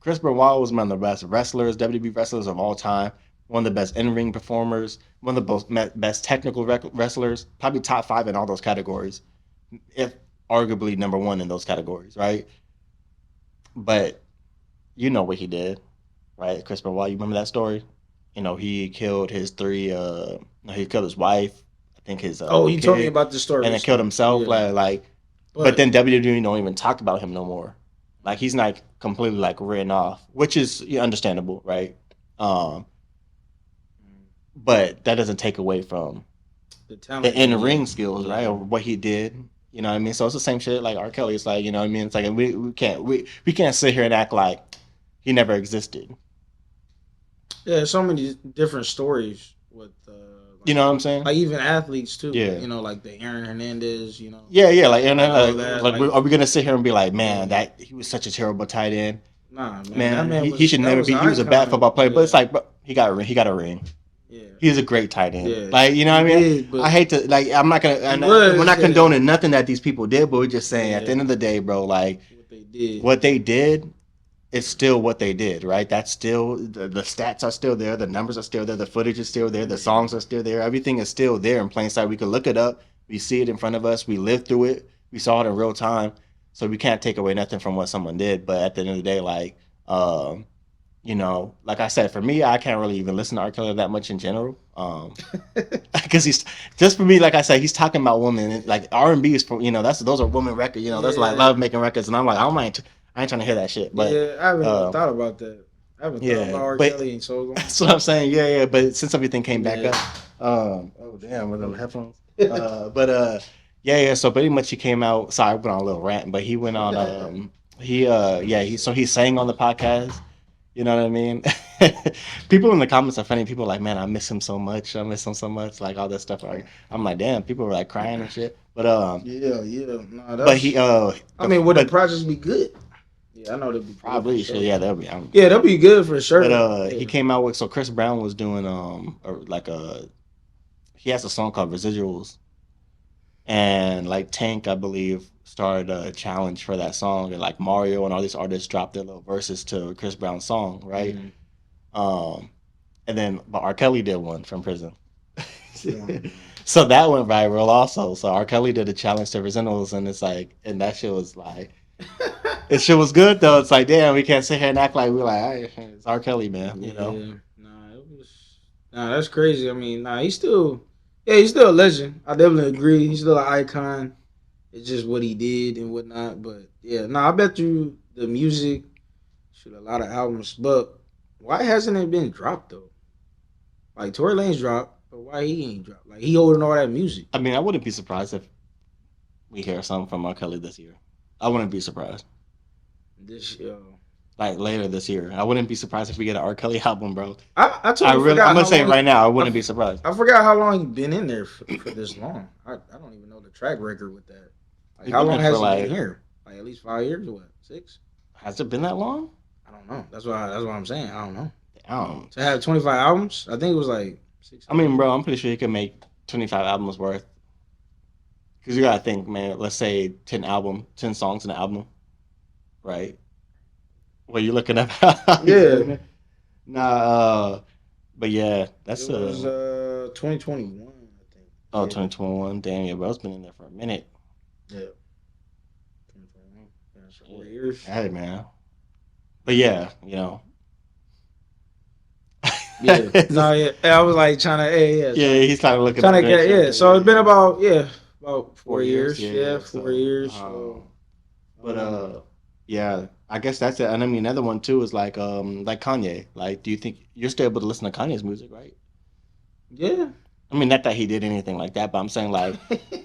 Chris Benoit was one of the best wrestlers, WWE wrestlers of all time. One of the best in-ring performers, one of the best technical wrestlers, probably top 5 in all those categories, if arguably number 1 in those categories, right? But you know what he did, right? Chris Benoit, you remember that story? he killed his he killed his wife, I think his You told me kid, about the story. and then killed himself. Yeah. But then WWE don't even talk about him no more. Like he's not completely like written off, which is understandable, right? But that doesn't take away from the in ring skills, right? Or what he did. You know what I mean? So it's the same shit like R. Kelly. It's like, you know what I mean? It's like we can't sit here and act like he never existed. Yeah, so many different stories with you know what I'm saying? Like even athletes too. Yeah. You know, like the Aaron Hernandez, Yeah, like and are we gonna sit here and be like, man, that he was such a terrible tight end? Nah, man, he should never be. He was a bad football player, but it's like, bro, he got a ring. Yeah, he's a great tight end. Yeah. Like, you know what I mean? I hate to I'm not gonna. We're not condoning nothing that these people did, but we're just saying at the end of the day, bro, like what they did is still what they did, right? That's still the stats are still there, the numbers are still there, the footage is still there, the songs are still there, everything is still there in plain sight. We can look it up, we see it in front of us, we lived through it, we saw it in real time, so we can't take away nothing from what someone did. But at the end of the day, like, like I said, for me, I can't really even listen to R. Kelly that much in general, because he's just for me, like I said, he's talking about women, like R&B is for those are women records, that's like love making records, and I'm like, I ain't trying to hear that shit. But I haven't even thought about that. I haven't thought about R. Kelly in so long. That's what I'm saying. Yeah. But since everything came back up, oh damn, with the headphones. So pretty much he came out. Sorry, I went on a little rant, but he went on. He sang on the podcast. You know what I mean? People in the comments are funny. People are like, man, I miss him so much. I miss him so much. Like all that stuff. I'm like, damn. People were like crying and shit. But Nah, but he I mean, would the projects be good? Yeah, I know they'll be probably sure. Yeah, they'll be. Yeah, they'll be good for sure. But he came out with Chris Brown was doing he has a song called Residuals, and like Tank, I believe, started a challenge for that song, and like Mario and all these artists dropped their little verses to Chris Brown's song, right? Mm-hmm. And then but R. Kelly did one from prison. So that went viral also. So R. Kelly did a challenge to Residuals, and it's like, and that shit was like. It shit was good though. It's like, damn, we can't sit here and act like we're like, hey, it's R. Kelly, man. Nah, that's crazy. I mean, he's still a legend. I definitely agree. He's still an icon. It's just what he did and whatnot. But I bet you the music, a lot of albums. But why hasn't it been dropped though? Like Tory Lanez dropped, but why he ain't dropped? Like he holding all that music. I mean, I wouldn't be surprised if we hear something from R. Kelly this year. I wouldn't be surprised. Like later this year, I wouldn't be surprised if we get an R. Kelly album, bro. I'm gonna say it right now, I wouldn't be surprised. I forgot how long he's been in there for this long. I don't even know the track record with that. Like how long has he been here? Like at least 5 years or what? 6? Has it been that long? I don't know. That's what I'm saying. I don't know. Damn. To have 25 albums, I think it was like 6. I mean, bro, I'm pretty sure he could make 25 albums worth. Because you gotta think, man. Let's say 10 songs in an album, right? What you looking at? Yeah. Nah, but yeah, that's it was 2021, I think. Oh, 2021. Damn, yeah, bro, it's been in there for a minute. Yeah. 2021. That's 4 years. Hey, man. But yeah, Yeah. No, yeah. I was like trying to. He's kind of looking. Trying to get. Yeah. So it's been about 4 years. Yeah, 4 years. But yeah, I guess that's it. And I mean, another one too is like Kanye. Like, do you think you're still able to listen to Kanye's music, right? Yeah. I mean, not that he did anything like that, but I'm saying like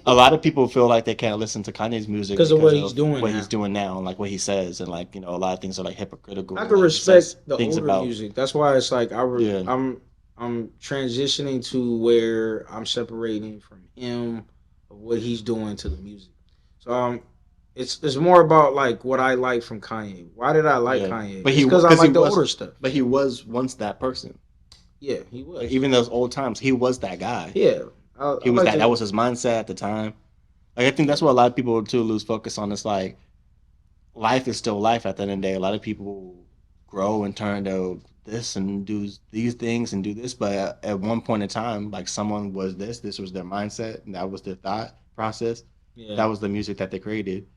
a lot of people feel like they can't listen to Kanye's music because of what he's doing, and like what he says, and like a lot of things are like hypocritical. I can respect the older music. That's why it's like I'm transitioning to where I'm separating from him of what he's doing to the music. So it's more about like what I like from Kanye. Why did I like Kanye? But because I like the older stuff. But he was once that person. Yeah, he was. Like, even those old times, he was that guy. Yeah, he was that. That was his mindset at the time. Like I think that's what a lot of people too lose focus on. It's like life is still life at the end of the day. A lot of people grow and turn to this and do these things and do this, but at one point in time, like someone was this was their mindset, and that was their thought process. Yeah. That was the music that they created.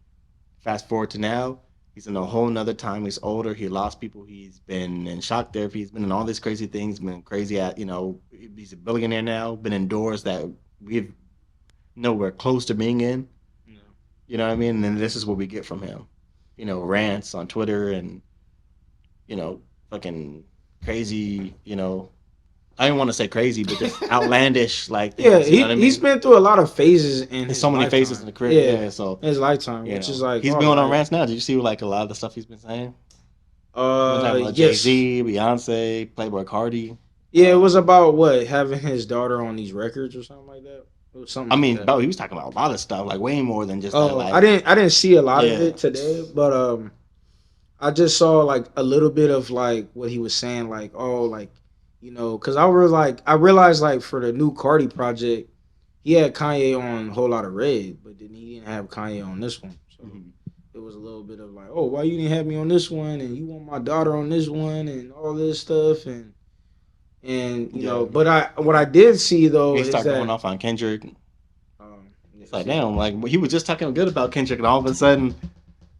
Fast forward to now, He's in a whole nother time. He's older. He lost people. He's been in shock therapy. He's been in all these crazy things. Been crazy at, he's a billionaire now. Been in doors that we've nowhere close to being in. Yeah. You know what I mean? And then this is what we get from him. Rants on Twitter and, fucking crazy, I didn't want to say crazy, but just outlandish, like, Yeah, things, you know what I mean? he's been through a lot of phases in There's his so many lifetime. phases in the career. Yeah, so his lifetime, which is like he's all been on right. rants now. Did you see like a lot of the stuff he's been saying? Yes. Jay-Z, Beyonce, Playboi Carti. Yeah, it was about what, having his daughter on these records or something like that. It was something. I mean, like that. bro, he was talking about a lot of stuff, like way more than just that. Oh, Like, I didn't see a lot of Yeah. it today, but I just saw like a little bit of like what he was saying, like, oh, like, because I realized like for the new Cardi project, he had Kanye on a whole lot of Red, but then he didn't have Kanye on this one. So it was a little bit of like, oh, why you didn't have me on this one, and you want my daughter on this one, and all this stuff, and but what I did see though he is started that going off on Kendrick. yeah, It's like, damn, like he was just talking good about Kendrick, and all of a sudden,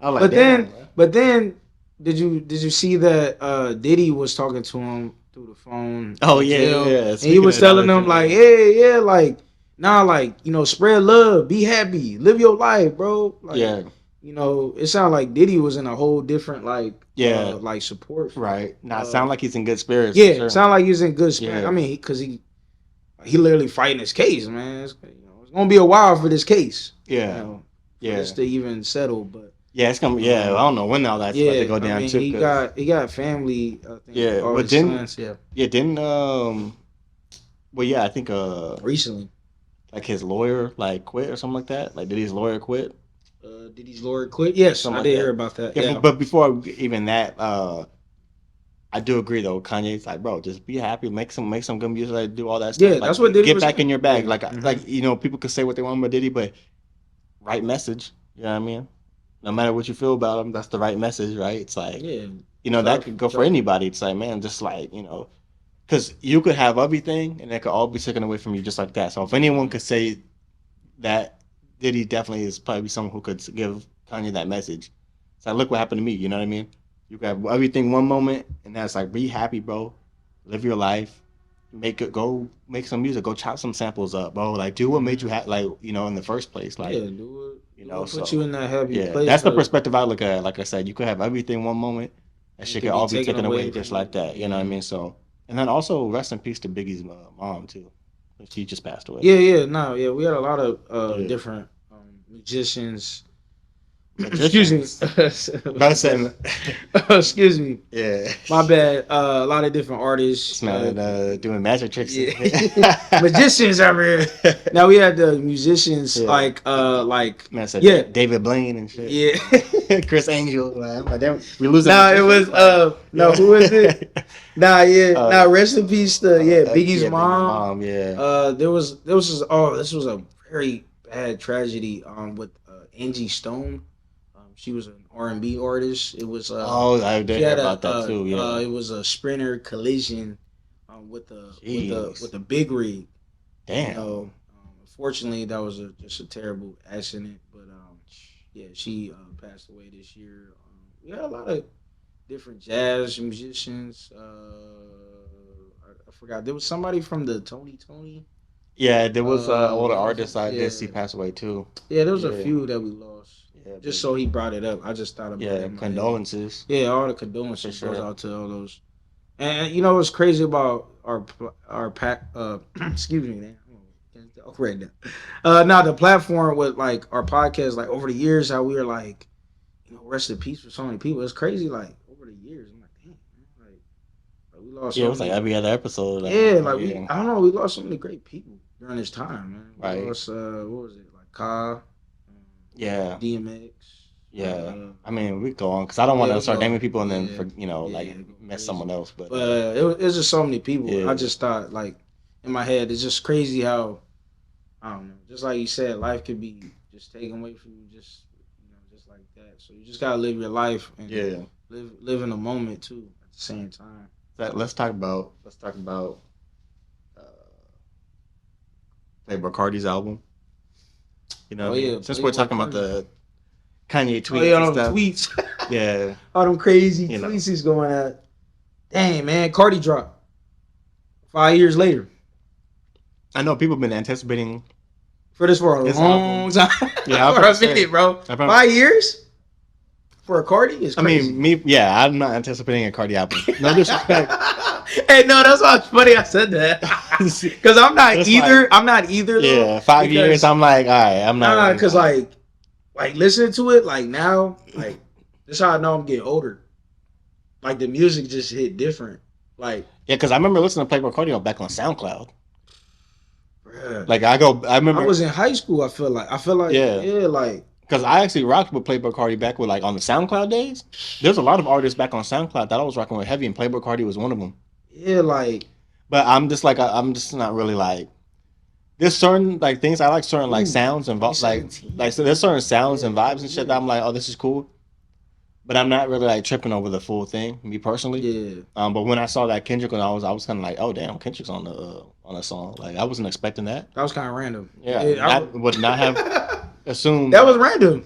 I was like, but then did you see that Diddy was talking to him through the phone? Oh in yeah, jail, yeah. and he was telling them like, hey, yeah, like like spread love, be happy, live your life, bro. Like, yeah, it sounded like Diddy was in a whole different like like support. right. Now it sound like he's in good spirits. Yeah, sure. it sound like he's in good spirits. Yeah. I mean, because he literally fighting his case, man. It's gonna be a while for this case. Yeah, for yeah, this to even settle, but. yeah. It's gonna. Yeah, I don't know when all that's about to go down too. He got family. I think, Yeah, all but his didn't sons, didn't well yeah, I think recently. like his lawyer like quit or something like that. Like did his lawyer quit? Did his lawyer quit? Yes, Something I like did that. hear about that. Yeah, Yeah, but before even that, I do agree though. Kanye's like, bro, just be happy, make some good music, like, do all that stuff. Yeah, like, that's what Diddy get was back saying. in your bag. Yeah. Like Mhm. like people could say what they want about Diddy, but right message. You know what I mean? No matter what you feel about him, that's the right message, right? It's like yeah, that could go for anybody. It's like, man, just like because you could have everything and it could all be taken away from you just like that. So if anyone could say that, Diddy definitely is probably someone who could give Kanye that message. It's like, look what happened to me. You know what I mean? You got everything one moment, and that's like, be happy, bro. Live your life. Go make some music. Go chop some samples up, bro. Like, do what made you happy, like, in the first place. Like, yeah, do it. Put so, you in that happy place. That's the perspective I look at. Like I said, you could have everything one moment, that shit could all be taken away just like that. You know what I mean? So, and then also rest in peace to Biggie's mom too. She just passed away. Yeah. We had a lot of different musicians. Excuse me. Excuse me. Yeah. My bad. A lot of different artists. Doing magic tricks. Yeah. Magicians over here. Now we had the musicians like Man said yeah. David Blaine and shit. Yeah. Chris Angel. Man, we losing. Nah, it was who is it? Rest in peace to Biggie's mom. There was this was a very bad tragedy with Angie Stone. She was an R&B artist. It was I did hear about that too. Yeah, it was a sprinter collision with the big rig. Damn. Unfortunately, that was just a terrible accident. But she passed away this year. We had a lot of different jazz musicians. I forgot there was somebody from the Tony. Yeah, there was older artist I did see pass away too. Yeah, there was a few that we lost. Yeah, just so he brought it up, I just thought about it. Yeah, condolences. Yeah, all the condolences goes out to all those. And what's crazy about our pack? Excuse me, man. Right now. Now the platform with like our podcast, like over the years, how we were like, rest in peace for so many people. It's crazy. Like over the years, I'm like, damn, man, like we lost. Yeah, it was like every other episode. I don't know, we lost so many great people during this time, man. We lost, what was it, like Ka? Yeah. DMX. Yeah. I mean, we go on because I don't want to start naming people and then mess someone else. But it was just so many people. Yeah. I just thought, like, in my head, it's just crazy how, I don't know, just like you said, life could be just taken away from you, just like that. So you just gotta live your life and live in the moment too at the same time. Let's talk about Playboi Carti's album. Since we're talking about Kanye tweets Oh yeah, and all stuff. them tweets. Yeah. All them crazy You know. tweets he's going at. Dang, man. Cardi dropped 5 years later. I know people have been anticipating. For this for a This long time. Yeah, for a minute, bro. 5 years? For a Cardi is crazy. I'm not anticipating a Cardi album. No disrespect. Hey, no, that's why it's funny I said that. Because I'm not It's either. like- I'm not either. Yeah, 5 years. I'm like, all right, I'm not. Nah, because like listening to it, like now, like this how I know I'm getting older. Like the music just hit different. Like Yeah, because I remember listening to Playboi Carti back on SoundCloud. bruh. Like I remember I was in high school. I feel like Yeah. like because I actually rocked with Playboi Carti back with like on the SoundCloud days. There's a lot of artists back on SoundCloud that I was rocking with heavy, and Playboi Carti was one of them. yeah, like But I'm just like I'm just not really like. There's certain like things I like, certain like sounds and like so there's certain sounds and vibes and shit that I'm like, oh, this is cool. But I'm not really like tripping over the full thing, me personally. yeah. But when I saw that Kendrick, I was kind of like, oh damn, Kendrick's on the song. Like I wasn't expecting that. That was kind of random. Yeah, I I would not have assumed that was random.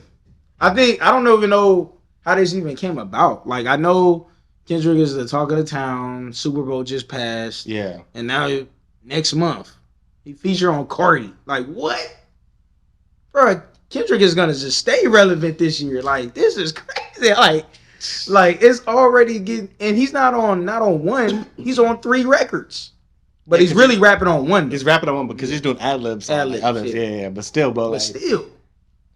I don't even know how this even came about. Like I know Kendrick is the talk of the town. Super Bowl just passed. Yeah, And now next month he featured on Cardi. Like what? Bro, Kendrick is gonna just stay relevant this year. Like this is crazy. Like it's already getting, and he's not on one. He's on 3 records. But he's really rapping on one. he's rapping on one because he's doing ad libs on like, others. Yeah, but still, But like, still,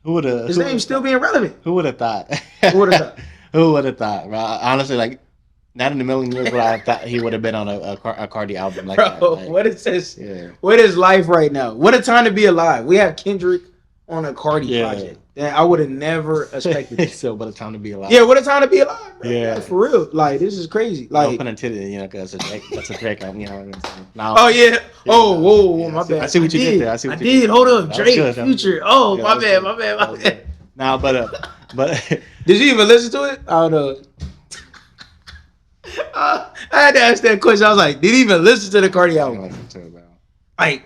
who would have? his name's still being relevant. Who would have thought? Who would have thought? Who would have thought? Bro? Honestly, like, not in a million years would I have thought he would have been on a Cardi album like that. Bro, Like, what is this? Yeah. What is life right now? What a time to be alive. We have Kendrick on a Cardi project. That I would have never expected. That. So, what a time to be alive. Yeah, what a time to be alive, bro. Yeah. Like, for real. Like this is crazy. No Like pun intended, you know, because that's a Drake album, you know what I mean? So, now, oh yeah. Oh whoa, Yeah, my bad. I see what you did there. I see what you did. did. Hold up, That was Drake, good. That was Future. good. Oh, Yeah, my that was bad. good. My bad. Now, but Did you even listen to it? I don't know. I had to ask that question. I was like, did he even listen to the Cardi I don't album? listen to it, bro. Like,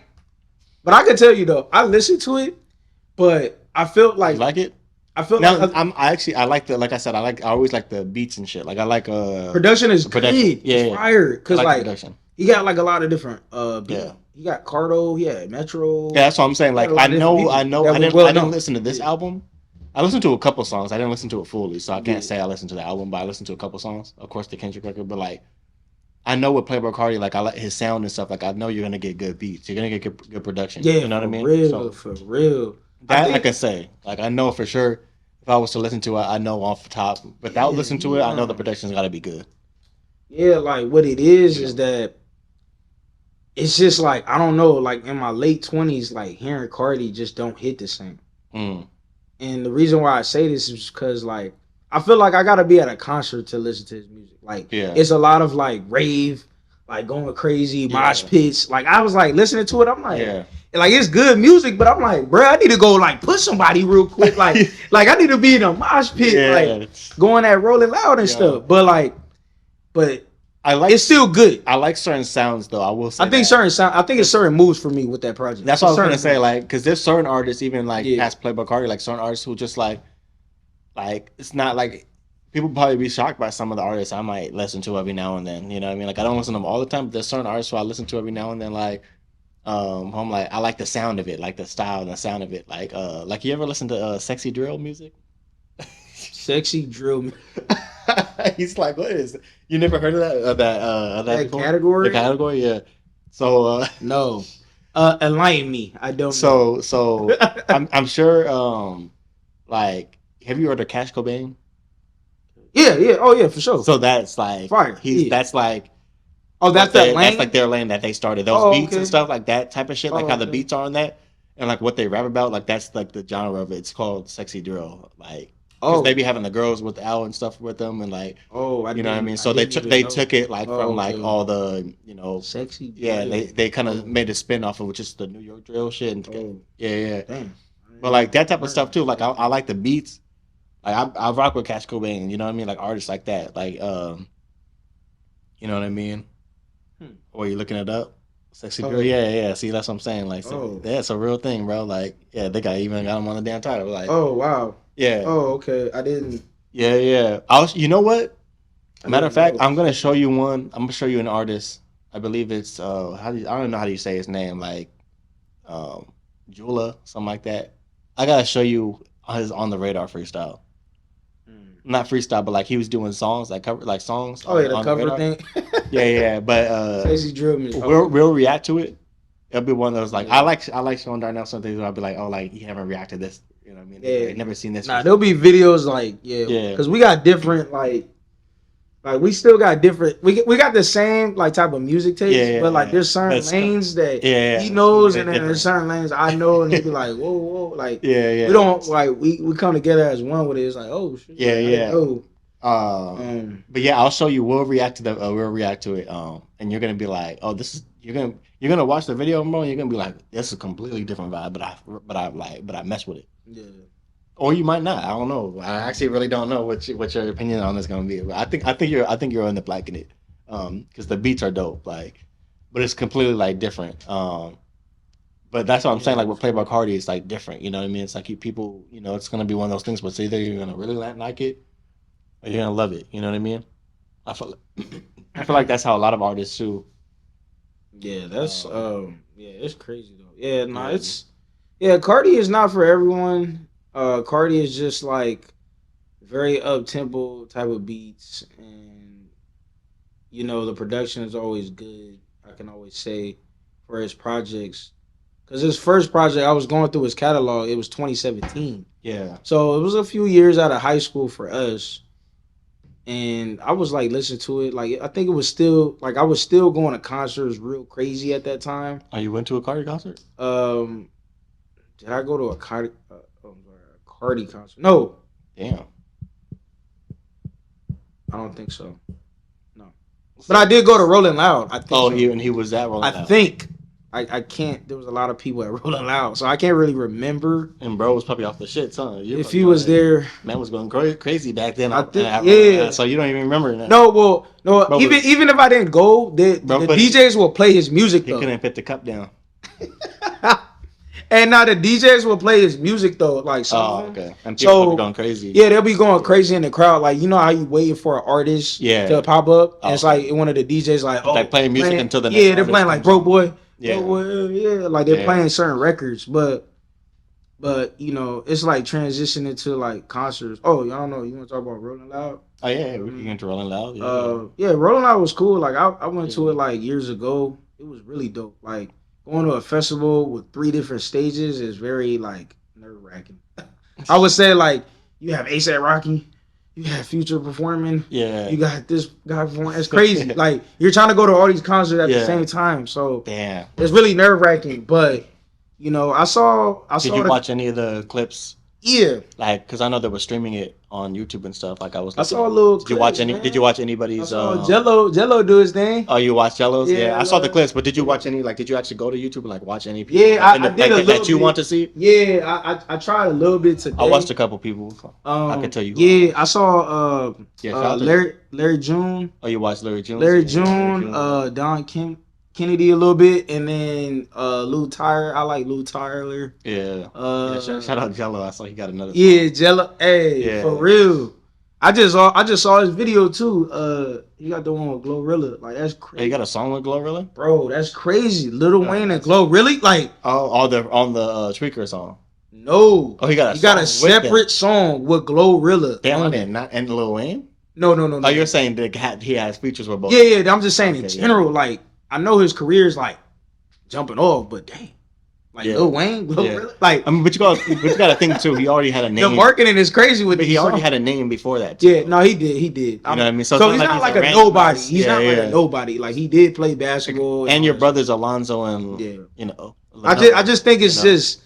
but I can tell you though, I listened to it, but I felt like You like it? I felt Now, like I like the, like I said, I always like the beats and shit. Like I like production is production. good. Yeah, It's yeah. fire. I Cause like like production. he got like a lot of different beats. Yeah. He got Cardo, he had Metro. Yeah, that's what I'm saying. Like a lot I of different people know, that I were didn't, well I didn't known. listen to this Yeah. album. I listened to a couple songs. I didn't listen to it fully, so I can't say I listened to the album. But I listened to a couple songs. Of course, the Kendrick record. But like, I know with Playboi Carti, like I like his sound and stuff. Like I know you're gonna get good beats. You're gonna get good production. Yeah, you know what I for mean? real, So for real. that I can say. Like I know for sure. If I was to listen to it, I know off the top. Without Yeah, listening to it, I know the production's got to be good. Yeah, like what it is that it's just like I don't know, like in my late 20s, like hearing Cardi just don't hit the same. Mm. And the reason why I say this is because like I feel like I gotta be at a concert to listen to his music. Like Yeah. it's a lot of like rave, like going crazy, mosh Yeah. pits. Like I was like listening to it, I'm like, Yeah. like it's good music, but I'm like, bro, I need to go like put somebody real quick, like like I need to be in a mosh pit, Yeah. like going at Rolling Loud and Yeah. stuff. But I like it's still good. I like certain sounds though. I will say. I think it's certain moves for me with that project. That's what I was Certain gonna say. moves. Like, because there's certain artists, even like Yeah. past Playboi Carti, like certain artists who just like it's not like people probably be shocked by some of the artists I might listen to every now and then. You know what I mean? Like I don't listen to them all the time, but there's certain artists who I listen to every now and then. Like, I'm like I like the sound of it, like the style and the sound of it. Like you ever listen to sexy drill music? Sexy drill He's like, what is it? You never heard of that? That before? category? The category, yeah. So, No. Enlighten me. I don't so I'm sure. Like, have you heard of Cash Cobain? Yeah. Oh yeah, for sure. So that's like Fire, yeah. That's like oh, that's their, that lane. that's like their lane that they started. Those Oh, beats okay. and stuff like that type of shit, like Oh, how the okay. beats are on that, and like what they rap about. Like that's like the genre of it. It's called sexy drill. Like. Because they be having the girls with Al and stuff with them, and like, you know what I mean. So they took it like from like all the sexy. Yeah, drill. they kind of made a spin off of just the New York drill shit. And Oh. yeah. Damn. But like that type of stuff too. Like I like the beats. Like I rock with Cash Cobain. You know what I mean? Like artists like that. Like you know what I mean? Or you looking it up? Sexy drill. Yeah. See, that's what I'm saying. Like, so, yeah, it's a real thing, bro. Like, yeah, they even got them on the damn title. Like, Oh wow. Yeah. Oh, okay. I didn't. Yeah. You know what? Matter of fact, I'm gonna show you one. I'm gonna show you an artist. I believe it's I don't know how do you say his name, like Jula, something like that. I gotta show you his on the radar freestyle. Not freestyle, but like he was doing songs, like cover like songs. Oh yeah, the on cover radar. thing. Yeah. But Stacey Drill me. we'll react to it. It'll be one of those like I like showing Darnell some things where I'll be like, oh, like you haven't reacted to this. You know what I mean? Yeah. Like, never seen this. Nah, there'll be videos like because we got different like we still got different. We got the same like type of music taste, but like there's certain lanes that he knows, and then there's certain lanes I know, and he'd be like, whoa, like we don't like we come together as one with it. It's like oh shit, but yeah, I'll show you. We'll react to it. And you're gonna be like, oh, this is you're gonna watch the video, bro, and you're gonna be like, this is a completely different vibe, but I mess with it. Yeah. Or you might not. I don't know. I actually really don't know what your opinion on this is gonna be. But I think you're in the black in it, because the beats are dope. Like, but it's completely like different. But that's what I'm saying. Like with Playboi Carti, it's like different. You know what I mean? It's like people. You know, it's gonna be one of those things. But it's either you're gonna really like it, or you're gonna love it. You know what I mean? I feel like that's how a lot of artists too. Yeah, that's it's crazy though. Yeah, no, Carti is not for everyone. Carti is just like very up tempo type of beats, and you know the production is always good. I can always say for his projects, because his first project I was going through his catalog. It was 2017. Yeah. So it was a few years out of high school for us, and I was like listening to it. Like I think it was still like I was still going to concerts real crazy at that time. Oh, you went to a Carti concert? Did I go to a Carti concert? No. Damn. I don't think so. No. But I did go to Rolling Loud. I think. Oh, so. and he was at Rolling Loud. I think. I can't. There was a lot of people at Rolling Loud, so I can't really remember. And bro was probably off the shit, son. If he was there, man was going crazy back then. I think, yeah. So you don't even remember that. No, well, no. Bro, even if I didn't go, the DJs will play his music. Though. He couldn't put the cup down. And now the DJs will play his music though, like okay. And people will be going crazy. Yeah, they'll be going crazy in the crowd. Like you know how you waiting for an artist to pop up, and it's like one of the DJs like like playing music until the next they're playing like Broke Boy. Yeah, like they're playing certain records, but you know it's like transitioning to like concerts. Oh, I don't know. You want to talk about Rolling Loud? Oh yeah, we can to Rolling Loud. Rolling Loud was cool. Like I went to it like years ago. It was really dope. Like going to a festival with 3 different stages is very like nerve wracking. I would say like you have A$AP Rocky, you have Future performing. Yeah. You got this guy performing. It's crazy. Like you're trying to go to all these concerts at the same time. So damn, it's really nerve wracking. But you know, I saw. Did you watch any of the clips? Yeah. Like, cause I know they were streaming it on YouTube and stuff. Like I saw a little. Did you watch any? Man. Did you watch anybody's? I saw Jello do his thing. Oh, you watched Jello's? Yeah, I saw the clips. But did you watch any? Like, did you actually go to YouTube and like watch any people? Yeah, I did a little that you want to see. Yeah, I tried a little bit today. I watched a couple people. I can tell you. Yeah, I saw Larry June. Oh, you watched Larry June? Larry June, Don Kennedy a little bit, and then Lou Tyler. I like Lou Tyler. Yeah. Shout out Jello. I saw he got another. Yeah, Jello. Hey, for real. I just saw his video too. He got the one with Glorilla. Like that's crazy. He got a song with Glorilla? Bro, that's crazy. Lil Wayne and Glorilla, like on the Tweaker song. No. Oh, he got a separate song with Glorilla. Damn, I didn't. Not and Lil Wayne? No. Oh, you're saying that he has features with both? Yeah. I'm just saying in general. Like I know his career is like jumping off, but dang. Like Lil Wayne, like I mean, but you got to think too. He already had a name. The marketing is crazy with. But he already had a name before that. Too. Yeah, no, he did. You know what I mean? So he's not like a nobody. He's not like a nobody. Like he did play basketball. And your brothers Alonzo and you know. I just think it's just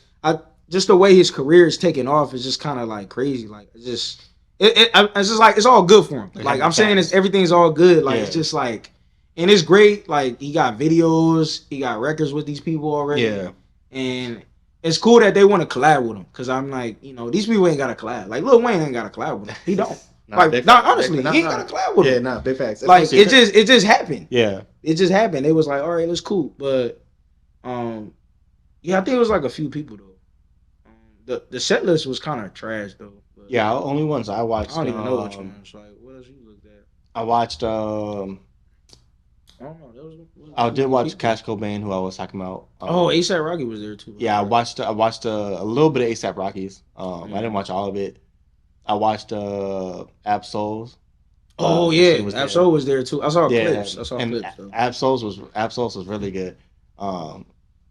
the way his career is taking off is just kind of like crazy. Like it's just like it's all good for him. Like I'm saying, everything's all good. Like it's just like, and it's great. Like he got videos, he got records with these people already. Yeah. And it's cool that they want to collab with him, because I'm like, you know, these people ain't got to collab. Like Lil Wayne ain't got to collab with him. He don't. Honestly, he ain't got to collab with him. Yeah, big facts. Like it just happened. Yeah, it just happened. They was like, all right, that's cool. But I think it was like a few people though. the set list was kind of trash though. But Yeah, only ones I watched. I don't even know which ones. Like, what else you looked at? I watched. I don't know. There was I too did many watch people. Cash Cobain, who I was talking about. Oh, ASAP Rocky was there too. Yeah, I watched a little bit of ASAP Rockies. I didn't watch all of it. I watched Absols. Oh yeah, Absol was there too. I saw clips. And Though. Absols was really good.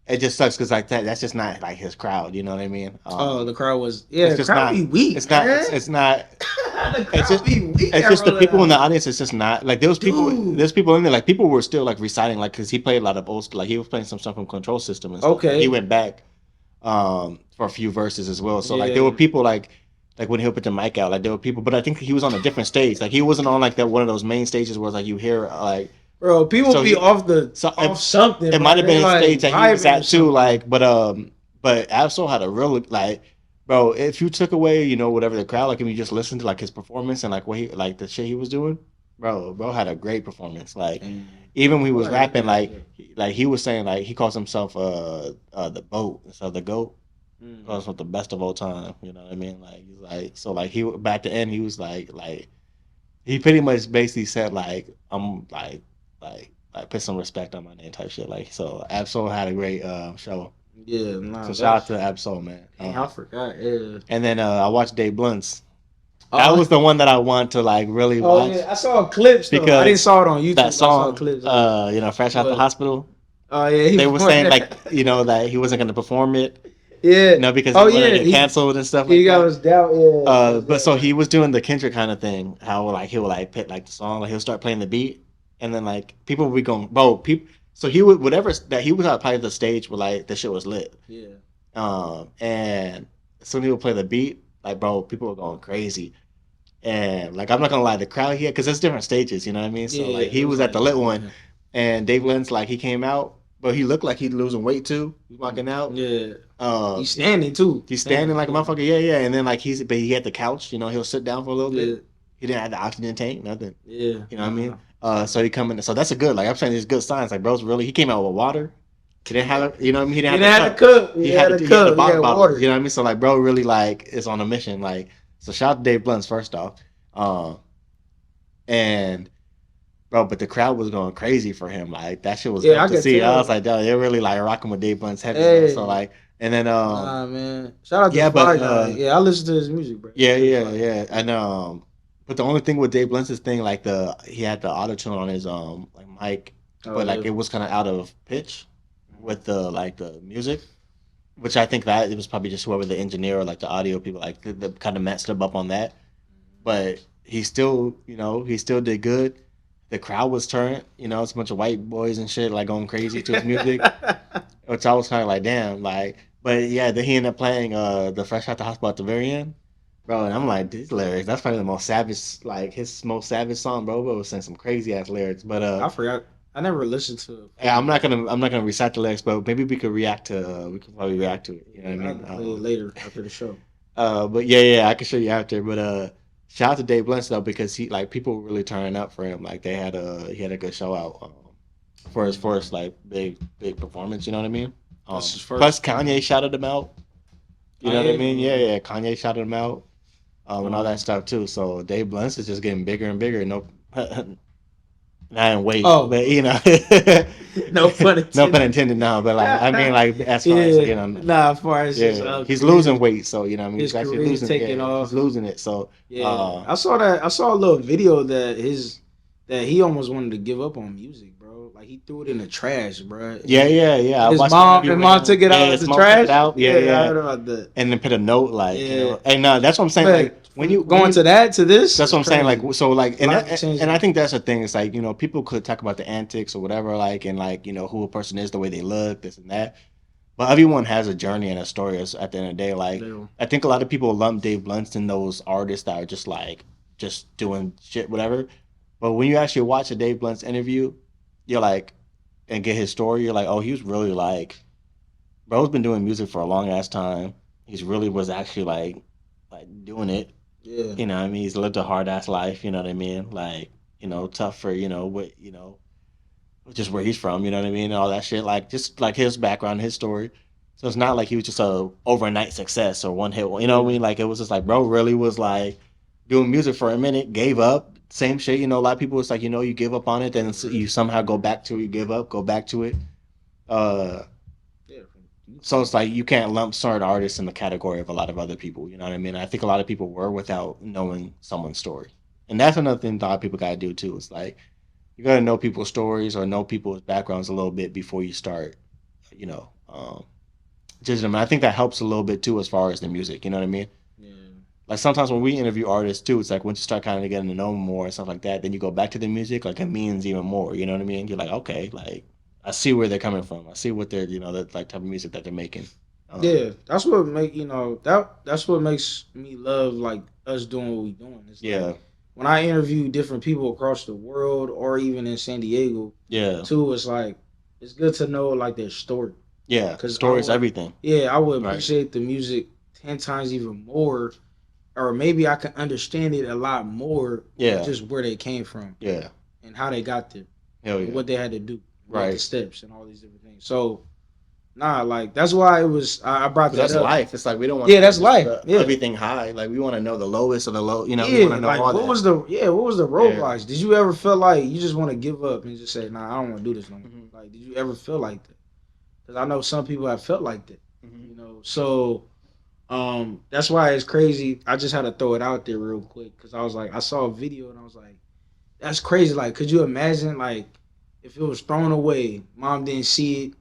It just sucks because like that's just not like his crowd. You know what I mean? The crowd was the crowd be weak. It's not. Man. It's not. The crowd be weak. It's just the people in the audience. It's just not like there was people. There's people in there. Like people were still like reciting like because he played a lot of old. Like he was playing some stuff from Control System and stuff. Okay. He went back for a few verses as well. So like there were people like when he'll put the mic out, like there were people, but I think he was on a different stage. Like he wasn't on like that one of those main stages where like you hear like. Bro, people be off something. It might have been a stage that he was at too. Like, but Absol had a real like, bro. If you took away, you know, whatever the crowd, like if you just listened to like his performance and like what he like the shit he was doing, bro had a great performance. Like, even when he was rapping, like he was saying like he calls himself the boat instead of the goat. Calls himself the best of all time. You know what I mean? Like he's like so like he back to end he was like he pretty much basically said like I'm like put some respect on my name type shit. Like so Absol had a great show. Yeah, nah, so shout out to Absol, man. I forgot. Yeah. And then I watched Dave Blunt's. That was the one that I want to like really watch. Yeah, I saw clips though. Because I didn't saw it on YouTube. That song, I saw clips. you know, Fresh Out the Hospital. Oh yeah, they were saying like you know that he wasn't going to perform it. Yeah, you know because he wanted to get canceled and stuff. He got his doubt. Yeah. But so he was doing the Kendrick kind of thing. How like he would like pit like the song, like he'll start playing the beat. And then like people would be going, bro. People, so he would whatever that he was at probably the stage where like the shit was lit. Yeah. And soon he would play the beat, like bro, people were going crazy. And like I'm not gonna lie, the crowd here because there's different stages, you know what I mean? So like he was at the lit one, and Dave Lentz like he came out, but he looked like he's losing weight too. He's walking out. Yeah. He's standing too. He's standing like a motherfucker. Yeah. And then like but he had the couch, you know, he'll sit down for a little bit. He didn't have the oxygen tank, nothing. Yeah. You know what I mean? So he come in. So that's a good. Like I'm saying, these good signs. Like bro's really. He came out with water. He didn't have. You know what I mean? He didn't have to cook. He had the bottle. Water. You know what I mean? So like bro really like is on a mission. Like so shout out to Dave Blunt's first off. And bro, but the crowd was going crazy for him. Like that shit was good to see. I was like, they're really like rocking with Dave Blunt's heavy. Hey. So like, and then nah man, shout out to Fly Guy. Yeah, I listen to his music, bro. Yeah. And but the only thing with Dave Blunt's thing, like he had the auto tune on his like mic, but like it was kind of out of pitch with the music, which I think that it was probably just whoever the engineer or like the audio people like they kind of messed him up on that. But he still, you know, he still did good. The crowd was turned, you know, it's a bunch of white boys and shit like going crazy to his music, which I was kind of like, damn, like. But yeah, then he ended up playing the Fresh Out the Hospital at the very end. Bro, and I'm like, these lyrics, that's probably the most savage, like his most savage song, bro. Bro was saying some crazy ass lyrics. But I forgot. I never listened to it. Yeah, I'm not gonna recite the lyrics, but maybe we could probably react to it. You know what I mean? Play it later after the show. But yeah, I can show you after. But shout out to Dave Blunt though, because he like people were really turning up for him. Like he had a good show out for his first like big performance, you know what I mean? Plus Kanye shouted him out. You know what I mean? Yeah, Kanye shouted him out. And all that stuff too. So Dave Blunt is just getting bigger and bigger. No, not in weight, but you know, no pun intended. No pun intended. No, but like I mean, like as far as you know, as far as he's losing weight. So you know, what I mean, he's actually losing, taking off. He's losing it. So I saw that. I saw a little video that he almost wanted to give up on music, bro. Like he threw it in the trash, bro. Yeah. His mom took it out of the trash. Yeah. I heard about that. And then put a note like, you know, and that's what I'm saying. Like when you to this, that's what I'm saying. Like so, like and I think that's the thing. It's like you know, people could talk about the antics or whatever, like and like you know who a person is, the way they look, this and that. But everyone has a journey and a story. At the end of the day, like I think a lot of people lump Dave Blunt in those artists that are just doing shit, whatever. But when you actually watch a Dave Blunt's interview, you're like, and get his story, you're like, oh, he was really like, bro's been doing music for a long ass time. He's really was actually like doing it. Yeah. You know what I mean? He's lived a hard ass life, you know what I mean? Like, you know, tough for, you know, what, you know, just where he's from, you know what I mean? And all that shit. Like, just like his background, his story. So it's not like he was just a overnight success or one hit. You know what I mean? Like it was just like bro really was like doing music for a minute, gave up, same shit. You know, a lot of people it's like you give up on it, then you somehow go back to it, you give up, go back to it. Uh, so it's like you can't lump certain artists in the category of a lot of other people. You know what I mean? I think a lot of people were without knowing someone's story, and that's another thing that a lot of people gotta do too. It's like you gotta know people's stories or know people's backgrounds a little bit before you start, you know, judging them. And I think that helps a little bit too as far as the music. You know what I mean? Yeah. Like sometimes when we interview artists too, it's like once you start kind of getting to know them more and stuff like that, then you go back to the music, like it means even more. You know what I mean? You're like, okay, like I see where they're coming from. I see what they're, that like type of music that they're making. Yeah, that's what make that's what makes me love like us doing what we doing. It's like, when I interview different people across the world or even in San Diego, too, it's like it's good to know like their story. Yeah, because story is everything. Yeah, I would appreciate the music 10 times even more, or maybe I can understand it a lot more. Yeah, just where they came from. Yeah, and how they got there. Hell yeah, and what they had to do. Right, the steps and all these different things. So. Nah, like that's why it was. I brought that that's up. Life. It's like we don't want. Yeah, that's life. Everything high. Like we want to know the lowest of the low. You know, yeah. We want to know like all what that. was the roadblocks? Did you ever feel like you just want to give up and just say, "Nah, I don't want to do this no more"? Like, did you ever feel like that? Because I know some people have felt like that. You know, so that's why it's crazy. I just had to throw it out there real quick because I was like, I saw a video and I was like, that's crazy. Like, could you imagine like if it was thrown away, mom didn't see it?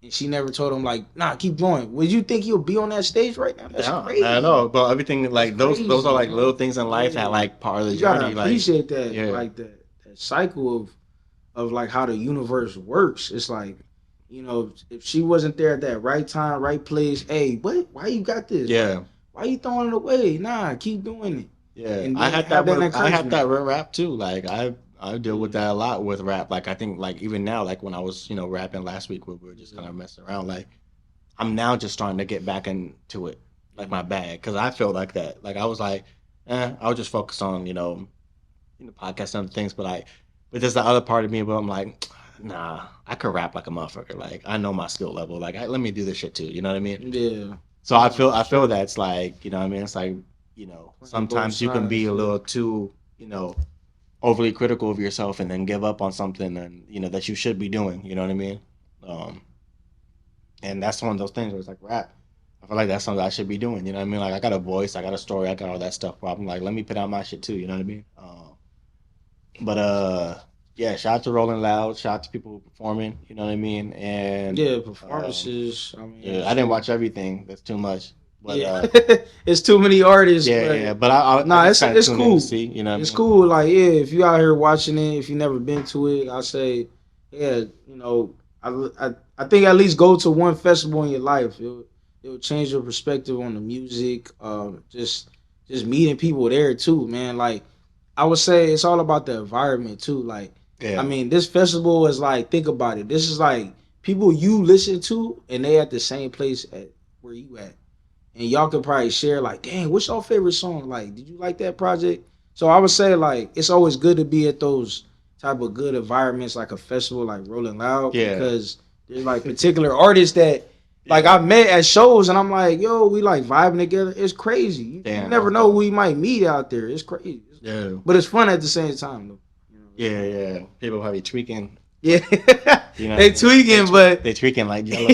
And she never told him like, nah, keep going. Would you think he'll be on that stage right now? That's crazy. I know, but everything like those are like little things in life that like part of the journey. You gotta appreciate that, like that cycle of like how the universe works. It's like, if she wasn't there at that right time, right place, hey, what? Why you got this? Yeah. Why you throwing it away? Nah, keep doing it. Yeah, and I had that. I had that rap too. Like I deal with that a lot with rap. Like I think like even now, like when I was rapping last week, where we were just kind of messing around. Like I'm now just starting to get back into it, like my bag, because I feel like that. Like I was like, I'll just focus on podcast and other things. But there's the other part of me where I'm like, nah, I could rap like a motherfucker. Like I know my skill level. Like let me do this shit too. You know what I mean? Yeah. So I feel that's like what I mean. It's like sometimes you can be a little too overly critical of yourself and then give up on something and that you should be doing. You know what I mean? And that's one of those things where it's like rap. I feel like that's something I should be doing. You know what I mean? Like I got a voice, I got a story, I got all that stuff. But I'm like, let me put out my shit too. You know what I mean? Yeah, shout out to Rolling Loud, shout out to people who are performing. You know what I mean? And performances. I didn't watch everything. That's too much. But, it's too many artists. But it's cool. See, it's cool. Like, if you out here watching it, if you never been to it, I say, I think at least go to one festival in your life. It'll change your perspective on the music. Just meeting people there too, man. Like, I would say it's all about the environment too. Like, I mean, this festival is like, think about it. This is like people you listen to, and they at the same place at where you at. And y'all could probably share like, dang, what's your favorite song? Like, did you like that project? So I would say like it's always good to be at those type of good environments like a festival like Rolling Loud because there's like particular artists that like I met at shows and I'm like, yo, we like vibing together. It's crazy. You never know who you might meet out there. It's crazy. Yeah. But it's fun at the same time though. Yeah. People probably tweaking. Yeah. They tweaking, but they tweaking like jello.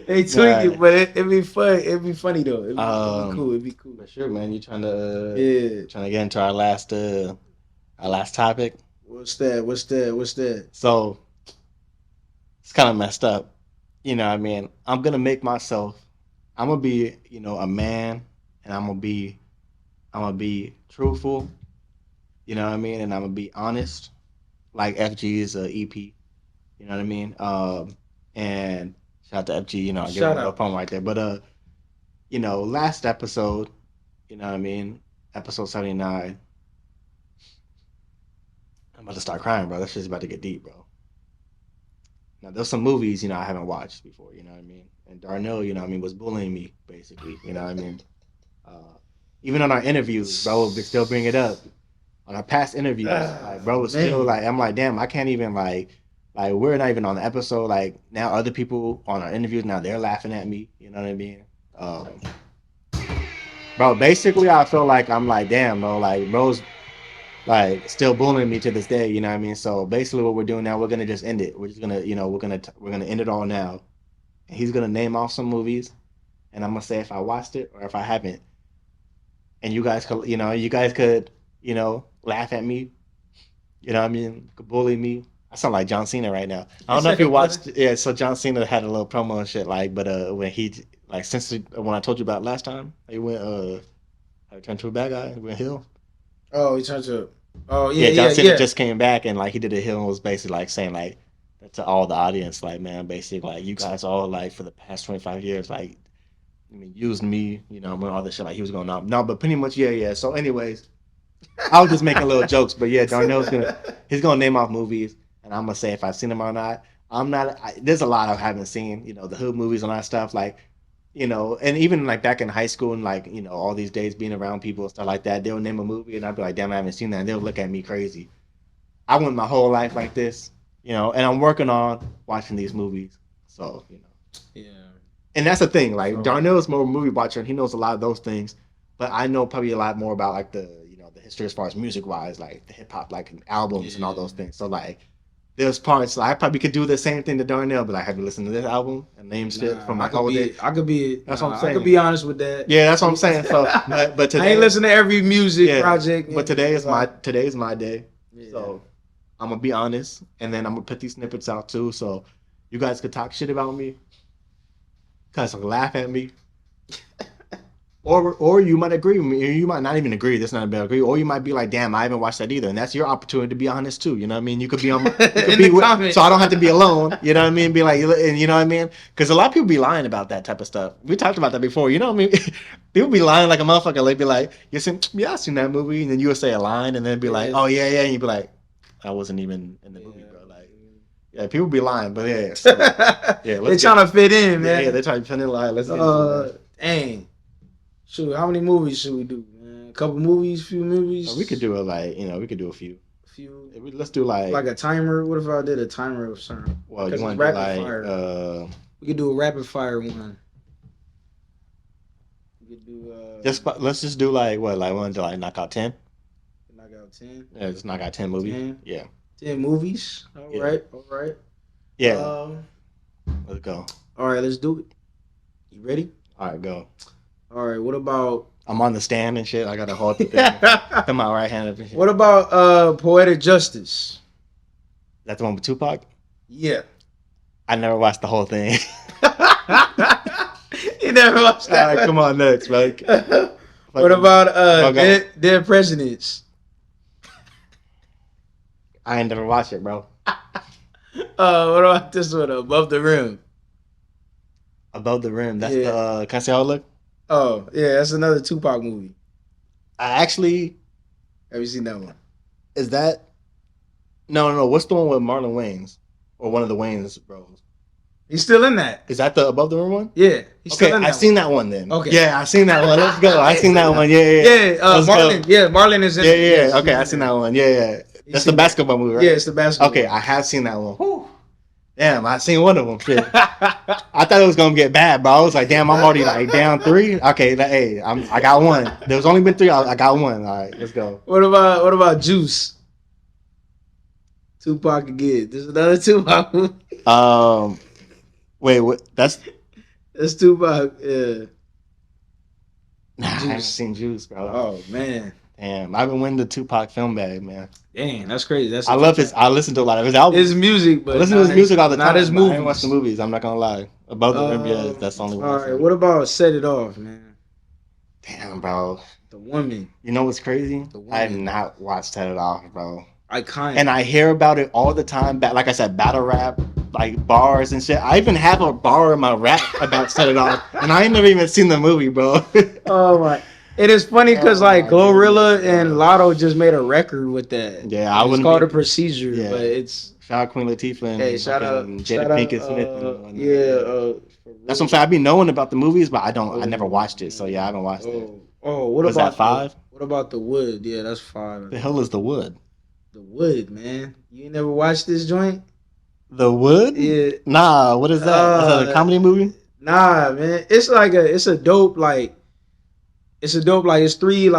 They tweaking, but it'd be fun. It'd be funny though. It'd be cool. It'd be cool. For sure, man. You trying to get into our last topic? What's that? So it's kind of messed up. You know what I mean? I'm gonna be a man, and I'm gonna be truthful. You know what I mean? And I'm gonna be honest. Like FG is a EP. You know what I mean? And shout out to FG, I give him a poem right there. But last episode, you know what I mean? Episode 79. I'm about to start crying, bro. That shit's about to get deep, bro. Now there's some movies, I haven't watched before, you know what I mean? And Darnell, was bullying me, basically, you know what I mean? Even on our interviews, bro, would still bring it up. On our past interviews, like, bro was still like, I'm like, damn, I can't even like Like we're not even on the episode. Like now, other people on our interviews now they're laughing at me. You know what I mean? Bro, basically, I feel like I'm like, damn, bro, like bro's like still bullying me to this day. You know what I mean? So basically, what we're doing now, we're gonna just end it. We're just gonna, we're gonna end it all now. And he's gonna name off some movies, and I'm gonna say if I watched it or if I haven't. And you guys could, laugh at me. You know what I mean? Could bully me. I sound like John Cena right now. I don't know if you watched. Yeah, so John Cena had a little promo and shit. Like, but when he like when I told you about last time, he went he turned to a bad guy. He went heel. Oh, he turned to. Oh yeah, John yeah, Cena yeah. just came back and like he did a heel and was basically like saying like to all the audience like, man, basically like you guys all like for the past 25 years like used me, and all this shit like he was going on. No, but pretty much yeah. So anyways, I was just making little jokes, but yeah, Darnell's he's gonna name off movies, and I'm gonna say if I've seen them or not. I'm not. There's a lot I haven't seen, the hood movies and all that stuff, like, and even like back in high school and like all these days being around people and stuff like that, they'll name a movie and I'd be like, damn, I haven't seen that, and they'll look at me crazy. I went my whole life like this, and I'm working on watching these movies, so Yeah. And that's the thing, like Darnell's more movie watcher and he knows a lot of those things, but I know probably a lot more about like the the history as far as music wise, like the hip hop like albums and all those things. So like there's parts like, I probably could do the same thing to Darnell, but I have to listen to this album and name shit from my whole day. I could be. That's what I'm saying. I could be honest with that. Yeah, that's what I'm saying. So, but today, I ain't listen to every music project. But today is my day. Yeah. So I'm gonna be honest, and then I'm gonna put these snippets out too, so you guys could talk shit about me, guys can laugh at me, or you might agree with me, or you might not even agree. That's not a bad agree, or you might be like, damn, I haven't watched that either, and that's your opportunity to be honest too. You know what I mean? You could be on, you could be with, so I don't have to be alone. You know what I mean? Be like, and you know what I mean? Because a lot of people be lying about that type of stuff. We talked about that before. You know what I mean? People be lying like a motherfucker. They'd be like, yeah, I seen that movie, and then you would say a line, and then be like, oh yeah, and you'd be like, I wasn't even in the movie, bro. Like, yeah, people be lying, but yeah, so, yeah, they're trying to fit in, man. Yeah, they're trying to fit in line. Let's get into it. Dang. Shoot, how many movies should we do, man? A couple movies, few movies. We could do it like, we could do a few. Let's do like a timer. What if I did a timer of something? Well, you want to do like fire. We could do a rapid fire one. We could do let's just do like what, like one to like knock out 10. Knock out 10. Yeah, just knock out 10 movies. 10? Yeah. 10 movies. All right. Yeah. Let's go. All right, let's do it. You ready? All right, go. All right, what about... I'm on the stand and shit. I got to hold the thing. Put my right hand up and shit. What about Poetic Justice? That's the one with Tupac? Yeah. I never watched the whole thing. You never watched that? All right, come on, next, right? What about Dead Presidents? I ain't never watched it, bro. What about this one? Above the Rim. Above the Rim. That's the can I say how it look? Oh, yeah, that's another Tupac movie. I actually have you seen that one? Is that no, what's the one with Marlon Wayans? Or one of the Wayans bros? He's still in that. Is that the Above the Rim one? Yeah. He's still in that. I seen that one then. Okay. Yeah, I seen that one. Let's go. I seen that one. Yeah. Marlon. Yeah, Marlon is in it. Yeah. Okay, I seen that one. Yeah. That's the basketball movie, right? Yeah, it's the basketball. Okay, I have seen that one. Whew. Damn, I seen one of them. Shit. I thought it was gonna get bad, bro. I was like, damn, I'm already like down 3. Okay, hey, I got one. There's only been 3. I got one. All right, let's go. What about Juice? Tupac again. There's another Tupac movie. Wait, what? That's Tupac. Yeah. Nah, I haven't seen Juice, bro. Oh man. Damn, I've been winning the Tupac film bag, man. Damn, that's crazy. I love his. I listen to a lot of his albums. His music, but I listen to his music all the time. Not his movies. I ain't watch the movies. I'm not gonna lie. Above the Rim, yeah, that's the only one. All right, what about Set It Off, man? Damn, bro. The Woman. You know what's crazy? I have not watched Set It Off, bro. And I hear about it all the time. Like I said, battle rap, like bars and shit. I even have a bar in my rap about Set It Off, and I ain't never even seen the movie, bro. Oh my! It is funny because Glorilla and Lotto just made a record with that. Yeah, it's called A Procedure, but it's shout out Queen Latifah and shout out Jada Pinkett Smith. That's what I'm saying. I be knowing about the movies, but I never watched it. So yeah, I haven't watched it. What was about that 5? What about The Wood? Yeah, that's 5. The hell is The Wood? The Wood, man. You ain't never watched this joint? The Wood? Yeah. Nah, what is that? Is that a comedy movie? Nah, man. It's a dope it's three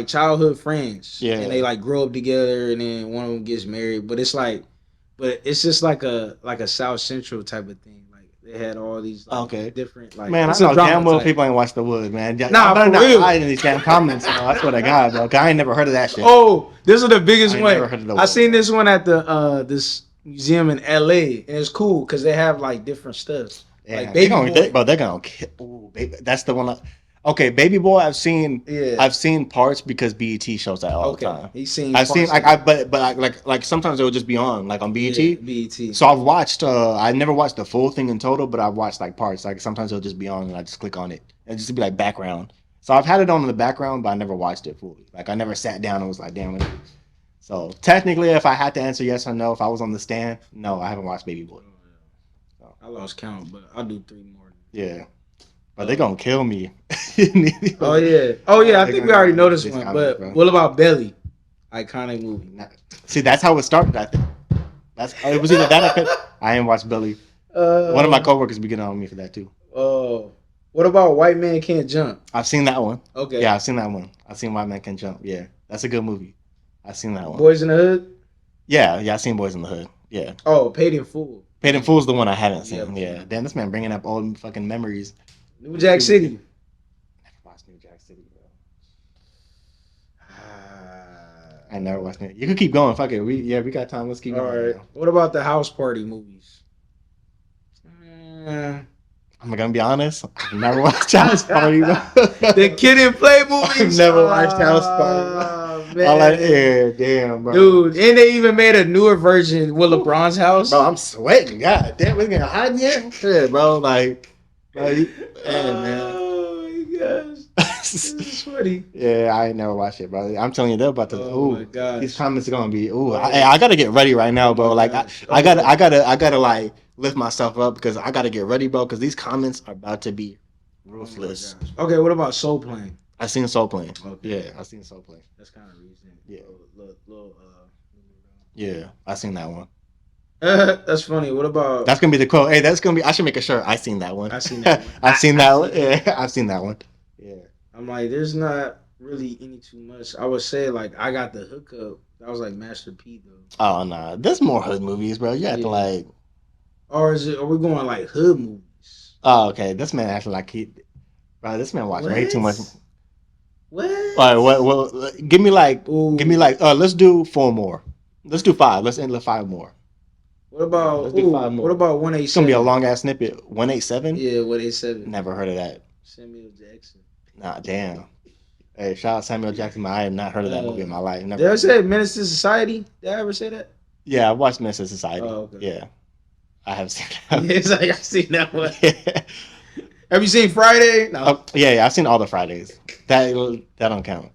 childhood friends. Yeah. And they like grow up together and then one of them gets married. But it's just like a South Central type of thing. Like they had all these different man, it's I a know drama damn well type. people ain't watched The Wood, man. Nah, I better for not real. hide in these damn comments, bro. That's what I got, bro. 'Cause I ain't never heard of that shit. Oh, this is the biggest I ain't one. never heard of The I Wood. seen this one at the this museum in LA, and it's cool because they have like different stuff. Yeah, Like Baby Boy. they're gonna kill. Ooh, baby, that's the one. Okay, Baby Boy. I've seen parts because BET shows that all the time. He's seen. I've seen like sometimes it will just be on like on BET. Yeah, BET. So I've watched. I never watched the full thing in total, but I've watched like parts. Like sometimes it'll just be on and I just click on it and just be like background. So I've had it on in the background, but I never watched it fully. Like I never sat down and was like, damn it. So technically, if I had to answer yes or no, if I was on the stand, no, I haven't watched Baby Boy. So. I lost count, but I'll do 3 more. Yeah. But they gonna kill me. Oh yeah. I think we already know this one. But what about Belly? Iconic movie. See, that's how it started. I think it was either that or I ain't watched Belly. One of my coworkers be getting on me for that too. Oh, what about White Man Can't Jump? I've seen that one. Okay. Yeah, I've seen that one. I've seen White Man Can't Jump. Yeah, that's a good movie. I've seen that one. Boys in the Hood. Yeah, I've seen Boys in the Hood. Yeah. Oh, Paid in Full. Paid in Full is the one I haven't seen. Yeah. Damn, this man bringing up old fucking memories. New Jack City. Never watched New Jack City, bro. I never watched it. You can keep going. Fuck it. We got time. Let's keep going. All right. What about the House Party movies? I'm gonna be honest. I've never watched House Party. The Kid and Play movies. I've never watched House Party. Man. All like, yeah, damn, bro. Dude, and they even made a newer version with LeBron's house. Bro, I'm sweating. God damn, we're getting hot in here. Shit, bro. Like, man. Oh my gosh. This is funny. Yeah, I ain't never watched it, bro. I'm telling you, they're about to. Oh my gosh. These comments are gonna be. I gotta get ready right now, bro. Like, I gotta like lift myself up because I gotta get ready, bro. Because these comments are about to be ruthless. Okay, what about Soul Plane? I seen Soul Plane. Okay. Yeah, I seen Soul Plane. That's kind of recent. Yeah. Yeah, I seen that one. That's funny. What about? That's gonna be the quote. Hey, that's gonna be. I should make a shirt. I seen that one. I seen that one. I've seen that one. Yeah, I've seen that one. Yeah. I'm like, there's not really any too much. I would say like I got the hookup. That was like Master P though. Oh nah, there's more hood movies, bro. You have to like. Or are we going like hood movies? Oh, okay. This man acting like bro. This man watched way too much. What? All right, well, give me like. Let's do 4 more. Let's do 5. Let's end with 5 more. What about? Let's do 5 more. What about 187? It's gonna be a long ass snippet. 187. Yeah, 187. Never heard of that. Samuel Jackson. Nah, damn. Hey, shout out Samuel Jackson. I have not heard of that movie in my life. Never did I say Menace to Society? Did I ever say that? Yeah, I watched Menace to Society. Oh, okay. Yeah, I have seen that. It's like I've seen that one. Yeah. Have you seen Friday? No. Yeah, I've seen all the Fridays. That don't count.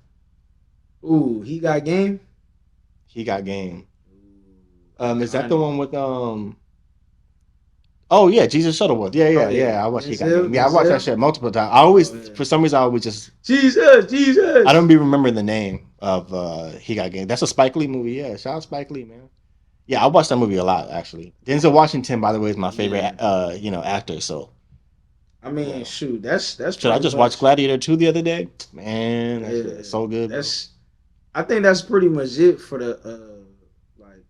Ooh, He Got Game. He Got Game. Is that the one with Oh yeah, Jesus Shuttleworth. Yeah. I watched He Got Game. Yeah, I watched that shit multiple times. I always, for some reason, I always just Jesus. I don't be remembering the name of He Got Game. That's a Spike Lee movie. Yeah, shout out Spike Lee, man. Yeah, I watched that movie a lot actually. Denzel Washington, by the way, is my favorite actor. So. I mean, shoot, that's. Should I just watch Gladiator 2 the other day? Man, that's so good. I think that's pretty much it for the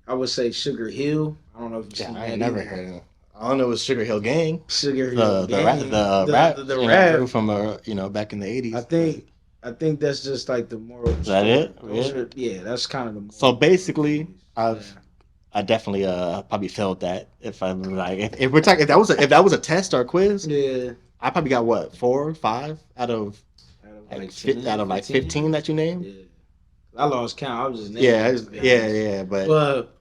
I would say Sugar Hill. I don't know if you've seen that. I ain't never heard of it. I don't know. It was Sugar Hill Gang. Sugar Hill Gang. The rap from back in the 80s. I think that's just like the moral. Is that it? Yeah, that's kind of the moral. So basically, I definitely probably failed that. If I'm like, if we're talking, if that was a test or a quiz, yeah, I probably got what 4 or 5 out of 15 that you named. Yeah. I lost count. I was just naming but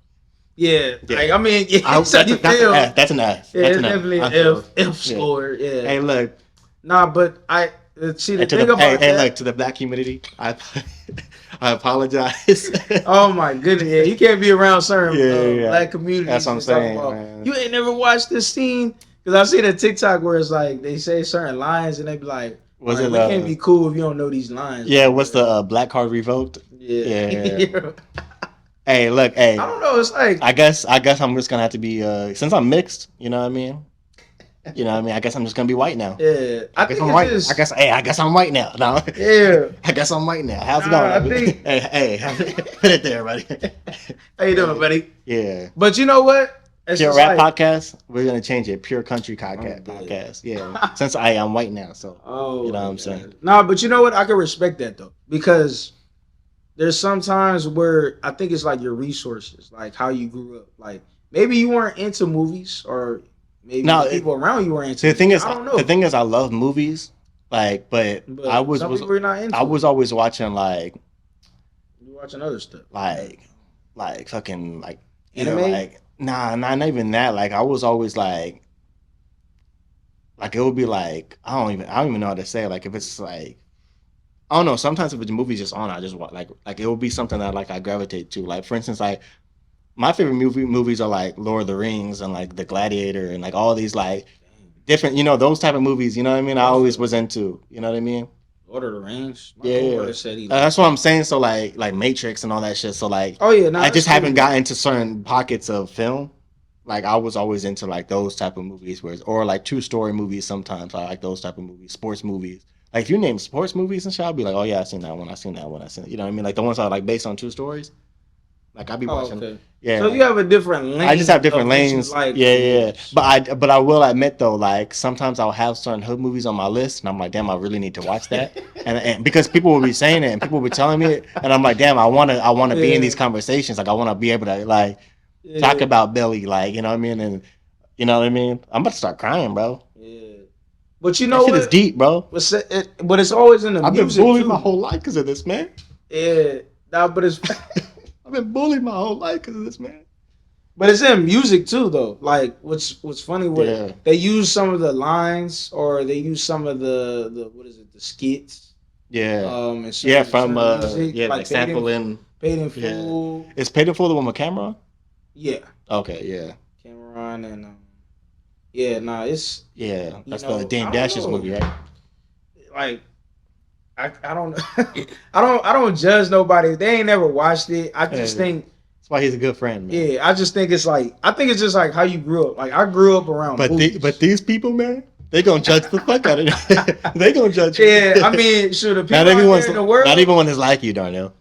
yeah. Like, I mean, that's an F. That's yeah, an it's definitely an F score. Yeah. Hey, look. Nah, but I see the thing about that. Hey, look, to the black community, I apologize. Oh my goodness, yeah, you can't be around certain black communities. That's what I'm saying. Man. You ain't never watched this scene because I've seen a TikTok where it's like they say certain lines and they be like, we can't be cool if you don't know these lines. Yeah, what's the black card revoked? Yeah. Hey, look, hey. I don't know. It's like I guess I'm just gonna have to be since I'm mixed. You know what I mean? You know what I mean? I guess I'm just gonna be white now. yeah. I guess think I'm it's white. just I guess I'm white now. No. yeah. I guess I'm white now. How's it Nah, going? I think- Hey, put it there, buddy. How you doing, buddy? Yeah. But you know what? It's Pure just rap like, podcast. We're gonna change it. Pure country podcast. Oh, Podcast. Yeah. Since I'm white now, so oh, you know what I'm my saying. God. Nah, but you know what? I can respect that though, because there's some times where I think it's like your resources, like how you grew up. Like maybe you weren't into movies, or maybe No, the people around you weren't into. See, the thing is, I don't know. the thing is, I love movies. Like, but I was some people are not into. I was always watching you watching other stuff, like fucking like Anime? like not even that. Like I was always like it would be like I don't even know how to say it. Like if it's like I don't know. Sometimes if the movie's just on, I just watch like it will be something that like I gravitate to. Like for instance, like my favorite movies are like Lord of the Rings and like The Gladiator and like all these like different those type of movies. You know what I mean? I always was into. You know what I mean? Lord of the Rings. My Yeah. coworker said he That's what I'm saying. So like Matrix and all that shit. So like Oh yeah, nah, I just that's haven't cool. gotten into certain pockets of film. Like I was always into like those type of movies, or like true story movies. Sometimes I like those type of movies, sports movies. Like if you name sports movies and shit, I'll be like, oh yeah, I seen that one. I seen that one. I seen it. You know what I mean? Like the ones that are like based on true stories. Like I'll be watching. Okay. Yeah. So you have a different lane. I just have different of what you lanes. like. Yeah. But I will admit though, like sometimes I'll have certain hood movies on my list, and I'm like, damn, I really need to watch that. and because people will be saying it, and people will be telling me it, and I'm like, damn, I wanna be in these conversations. Like I wanna be able to like talk about Billy, like you know what I mean, and you know what I mean. I'm about to start crying, bro. Yeah. But you know That shit what? is deep, bro. But it's always in the I've been music bullied too. my whole life because of this, man. Yeah. Nah, but it's I've been bullied my whole life because of this, man. but it's in music too though. Like what's funny with they use some of the lines, or they use some of the what is it, the skits. Yeah. And From music, like like sampling. Paid in Full. Yeah. Is Paid in Full the one with Cameron? Yeah. Okay, yeah. Cameron and it's That's know, the Dame I don't Dash's know. movie, right? like I don't I don't judge nobody. If they ain't never watched it. I just think that's why he's a good friend, man. yeah, I just think it's just like how you grew up. Like I grew up around movies. But these people, man, they gonna judge the fuck out of it. They gonna judge you. Yeah, I mean, sure, the people not out everyone's there in the world. not everyone is like you, Darnell.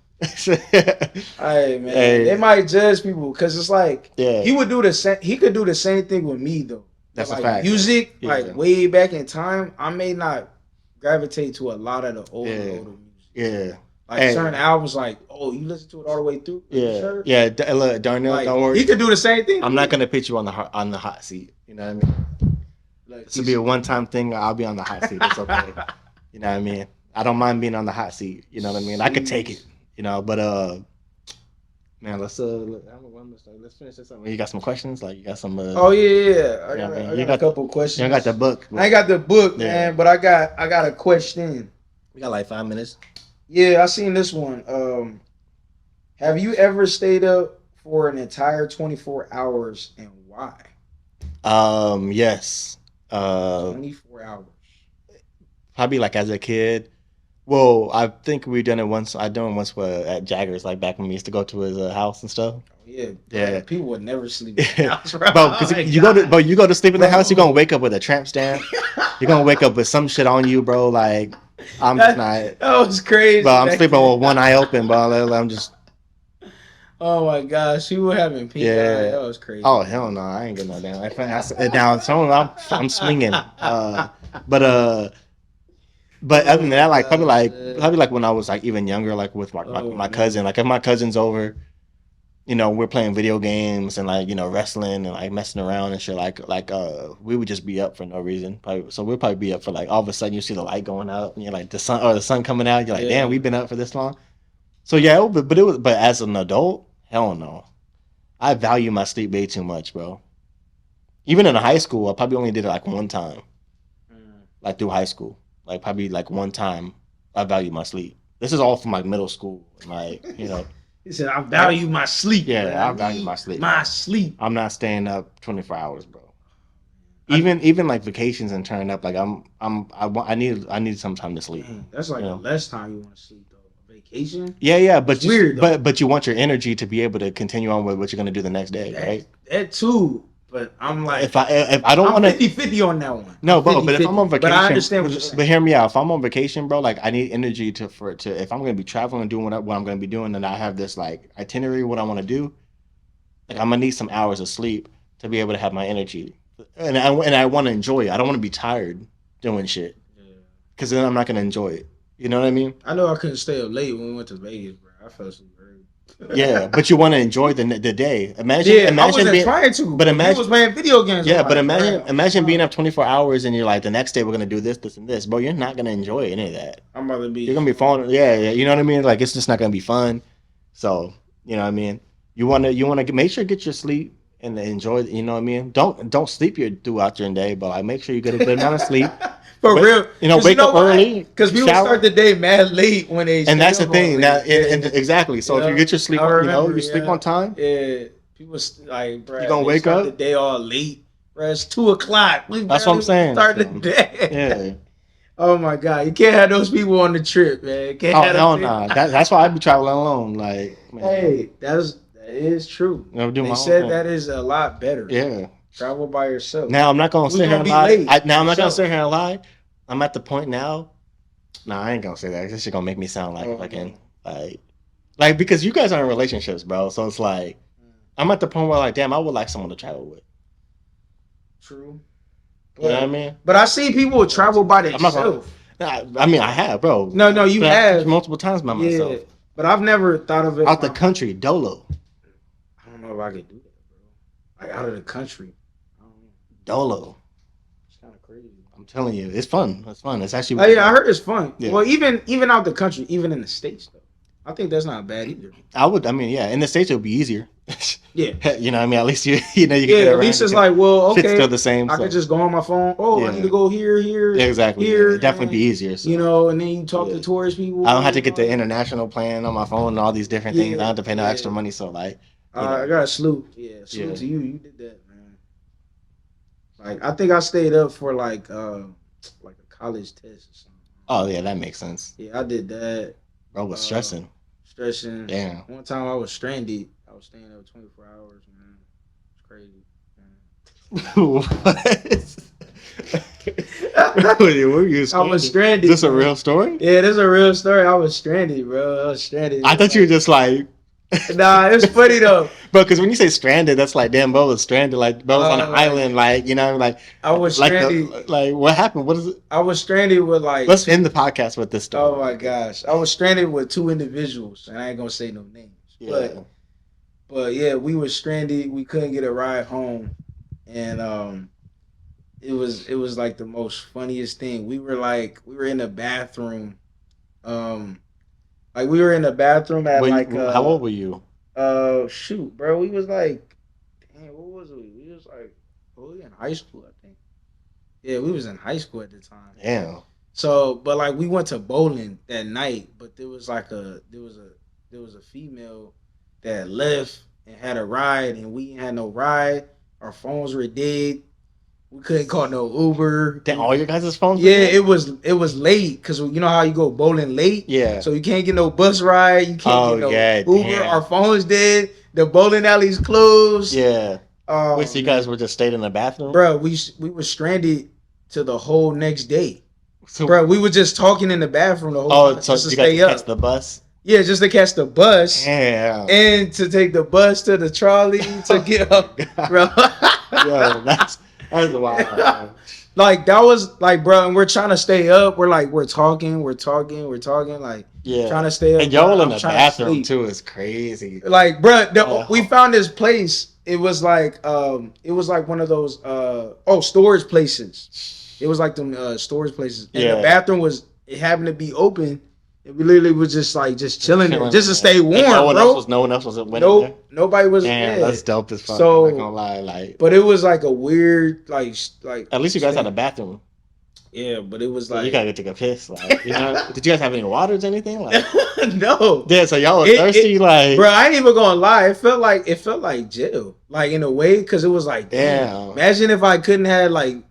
Hey man, they might judge people because it's like he would do the same. He could do the same thing with me though. That's like, a fact. Music, Yeah. like way back in time, I may not gravitate to a lot of the older music. Yeah. Like certain albums, like you listen to it all the way through. Yeah. Sure? Yeah. Look, Darnell, Like, don't worry. he could do the same thing. I'm not gonna put you on the hot seat. You know what I mean? Like, This will be a one-time thing. I'll be on the hot seat. It's okay. You know what I mean? I don't mind being on the hot seat. You know what I mean? I could take it. You know, but man, let's finish this up. You got some questions? Like you got some? Oh yeah. I got a couple questions. You don't got the book. I ain't got the book, man, but I got a question. We got like 5 minutes. Yeah, I seen this one. Have you ever stayed up for an entire 24 hours, and why? Yes. 24 hours. Probably like as a kid. Well, I think we done it once. I done it once at Jagger's, like back when we used to go to his house and stuff. Yeah. Yeah. People would never sleep in the house, bro. Because you go to sleep in the house, you're gonna wake up with a tramp stamp. You're gonna wake up with some shit on you, bro. Like I'm just not. That was crazy. But I'm sleeping with one eye open, bro. I'm just. Oh my gosh, you were having pink eye. That was crazy. Oh hell no, I ain't getting no damn. Now I'm swinging. But other than that, like probably like when I was like even younger, like with my cousin. Like if my cousin's over, we're playing video games and like wrestling and like messing around and shit. Like we would just be up for no reason. So we'll probably be up for like all of a sudden you see the light going out and you're like the sun coming out. You're like, damn, we've been up for this long. So yeah, but as an adult, hell no. I value my sleep way too much, bro. Even in high school, I probably only did it like one time. Like through high school. Like probably like one time I value my sleep. This is all from like middle school. Like, He said, I value my sleep. Yeah, man. I value my sleep. My sleep. I'm not staying up 24 hours, bro. Even like vacations and turning up, like I need some time to sleep. That's like the less time you want to sleep though. vacation. Yeah, but It's weird, but you want your energy to be able to continue on with what you're gonna do the next day, right? That too. But I'm like, if I don't want to 50-50 on that one. No, I'm bro, but if I'm on 50-50. vacation, But I understand what you're saying. But hear me out. If I'm on vacation, bro, like I need energy to if I'm gonna be traveling and doing what I'm gonna be doing, and I have this like itinerary what I want to do, like I'm gonna need some hours of sleep to be able to have my energy, and I want to enjoy it. I don't want to be tired doing shit, because then I'm not gonna enjoy it. You know what I mean? I know I couldn't stay up late when we went to Vegas, bro. I fell asleep early. Yeah, but you want to enjoy the day. Imagine I wasn't trying to, but imagine was playing video games. Yeah, but imagine being up 24 hours and you're like, the next day we're gonna do this, and this, bro. You're not gonna enjoy any of that. I'm about to be. You're gonna be falling. Yeah. You know what I mean? Like it's just not gonna be fun. So you know what I mean. You wanna make sure you get your sleep and enjoy. You know what I mean? Don't sleep throughout your day, but like make sure you get a good amount of sleep. For real, wake up early because people start the day mad late when they. And that's the thing. Now, exactly. So if you get your sleep, you sleep on time. Yeah, people like, bro, you gonna wake up the day all late. Bro, it's 2:00. That's what I'm saying. Start the day. Yeah. Oh my God, you can't have those people on the trip, man. Hell no. That's why I be traveling alone. Like, man. Hey, that is true. They said that is a lot better. Yeah. Travel by yourself. Now I'm not gonna sit here and lie. I'm not gonna sit here and lie. I'm at the point now. Nah, I ain't gonna say that. This shit gonna make me sound like fucking like because you guys are in relationships, bro. So it's like I'm at the point where like, damn, I would like someone to travel with. True. You know what I mean? But I see people travel by themselves. I mean, I have, bro. No, you have multiple times by myself. But I've never thought of it out the country, dolo. I don't know if I could do that, bro. Like out of the country. Dolo. It's kind of crazy. I'm telling you, it's fun. It's fun. It's actually. Oh yeah, I heard it's fun. Yeah. Well, even out the country, even in the States, though, I think that's not bad either. I mean, yeah, in the States it would be easier. Yeah. You know what I mean? At least you can get around. At least it's like, well, okay. It's still the same. I could just go on my phone. Oh, I need to go here. Exactly. Here. It'd definitely be easier. So. You know, and then you talk to tourist people. I don't have to get the international plan on my phone and all these different things. I don't have to pay no extra money. So like, I got a salute. Yeah, salute to you. You did that, man. Like, I think I stayed up for like a college test or something. Oh yeah, that makes sense. Yeah, I did that. Bro was stressing. Damn. One time I was stranded. I was staying up 24 hours, man. It's crazy. What were you stranded? I was stranded. Is this a real story? Yeah, this is a real story. I was stranded, bro. I was stranded. I thought you were just like. Nah, it's funny though. Bro, because when you say stranded, that's like, damn, bro was stranded. Like, bro was on an island. Like, you know, like. I was stranded. Like, what happened? What is it? I was stranded with like. Let's end the podcast with this story. Oh my gosh. I was stranded with two individuals, and I ain't gonna say no names. Yeah. But yeah, we were stranded. We couldn't get a ride home, and it was like the most funniest thing. We were in the bathroom, we were in the bathroom at how old were you? Shoot, bro, we was like, damn, what was we? We was like, we in high school, I think. Yeah, we was in high school at the time. Damn. So, but like we went to bowling that night, but there was a female that left and had a ride, and we ain't had no ride. Our phones were dead. We couldn't call no Uber. Then all your guys' phones? Yeah, it was late because you know how you go bowling late. Yeah. So you can't get no bus ride. You can't get no Uber. Damn. Our phones dead. The bowling alley's closed. Yeah. Wait, so you guys were just stayed in the bathroom? Bro, we were stranded to the whole next day. So, bro, we were just talking in the bathroom the whole time. So just you guys catch the bus? Yeah, just to catch the bus. Damn. And to take the bus to the trolley to get up, bro. Yo, that's wild. Like that was like, bro, and we're trying to stay up. We're talking, like trying to stay up. And y'all in the bathroom too is crazy. Like, bro, we found this place. It was like one of those storage places. It was like them storage places. And the bathroom it happened to be open. And we literally was just chilling there, just to stay warm, no one bro. else was winning. Nobody was. Damn, that's dope as fuck. So, I'm not gonna lie, but it was like a weird, like. At least you guys had a bathroom. Yeah, but it was like you gotta take a piss. Like, you know, did you guys have any waters or anything? Like, no. Yeah, so y'all were thirsty, like. Bro, I ain't even gonna lie. It felt like jail, like in a way, because it was like, damn. Imagine if I couldn't have like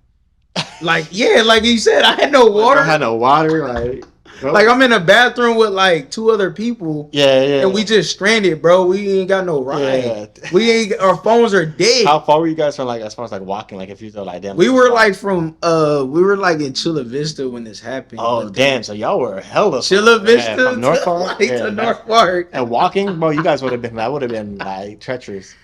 you said, I had no water. I had no water, like. Like I'm in a bathroom with like 2 other people. Yeah. And we just stranded, bro. We ain't got no ride. Yeah. We ain't. Our phones are dead. How far were you guys from like as far as like walking? Like if you thought like damn. We were like we were like in Chula Vista when this happened. Oh damn! So y'all were hella Chula Vista from North Park, to North Park. And walking, bro. You guys would have been. That would have been like treacherous.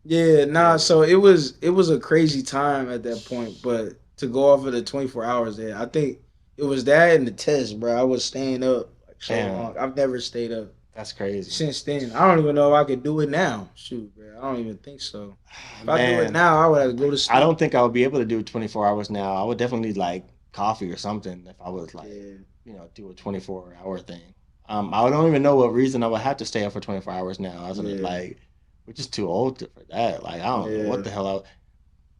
Yeah, nah. So it was a crazy time at that point. But to go off of the 24 hours there, I think it was that and the test, bro. I was staying up like so long. I've never stayed up. That's crazy. Since then, I don't even know if I could do it now. Shoot, bro. I don't even think so. If I do it now, I would have to go to sleep. I don't think I would be able to do 24 hours now. I would definitely need like coffee or something if I was like, do a 24-hour thing. I don't even know what reason I would have to stay up for 24 hours now. I was like, we're just too old for that. Like, I don't know what the hell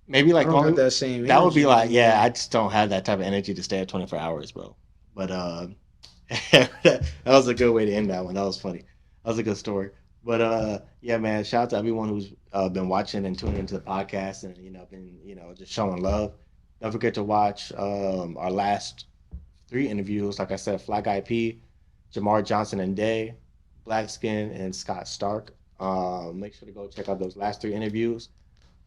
maybe like I don't that same that would be energy, like, I just don't have that type of energy to stay up 24 hours, bro. But that was a good way to end that one. That was funny. That was a good story. But yeah, man, shout out to everyone who's been watching and tuning into the podcast and been just showing love. Don't forget to watch our last 3 interviews. Like I said, Fly Guy P, Jamar Johnson and Day, Blackskin, and Scott Stark. Make sure to go check out those last 3 interviews.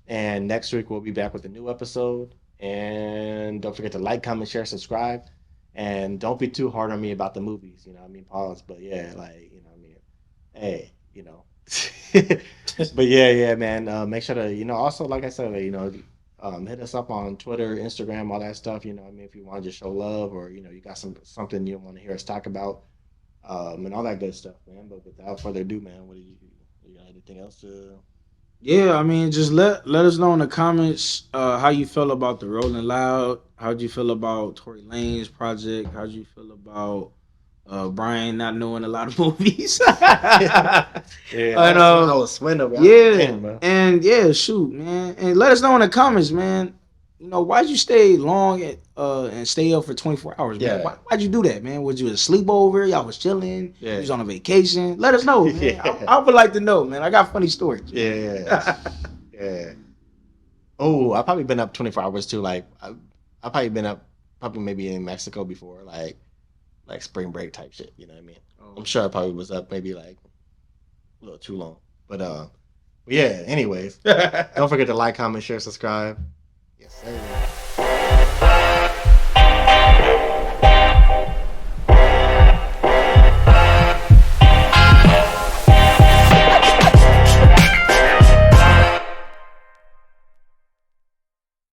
And next week we'll be back with a new episode. And don't forget to like, comment, share, subscribe. And don't be too hard on me about the movies. Pause. But yeah, like, hey, but yeah, man. Make sure to, also, like I said, hit us up on Twitter, Instagram, all that stuff. If you want to just show love or, you got something you want to hear us talk about, and all that good stuff, man. But without further ado, man, you got anything else to? Yeah, just let us know in the comments how you feel about the Rolling Loud. How'd you feel about Tory Lanez project? How'd you feel about Brian not knowing a lot of movies? I was swindled. Shoot, man, and let us know in the comments, man. Why'd you stay long and stay up for 24 hours, man? Why'd you do that, man? Was you a sleepover? Y'all was chilling? You was on a vacation? Let us know, man. I would like to know, man. I got funny stories. Yeah. Oh, I've probably been up 24 hours too. Like, I've probably been up maybe in Mexico before, like spring break type shit. You know what I mean? I'm sure I probably was up maybe like a little too long. But yeah, anyways, don't forget to like, comment, share, subscribe. Yes, sir.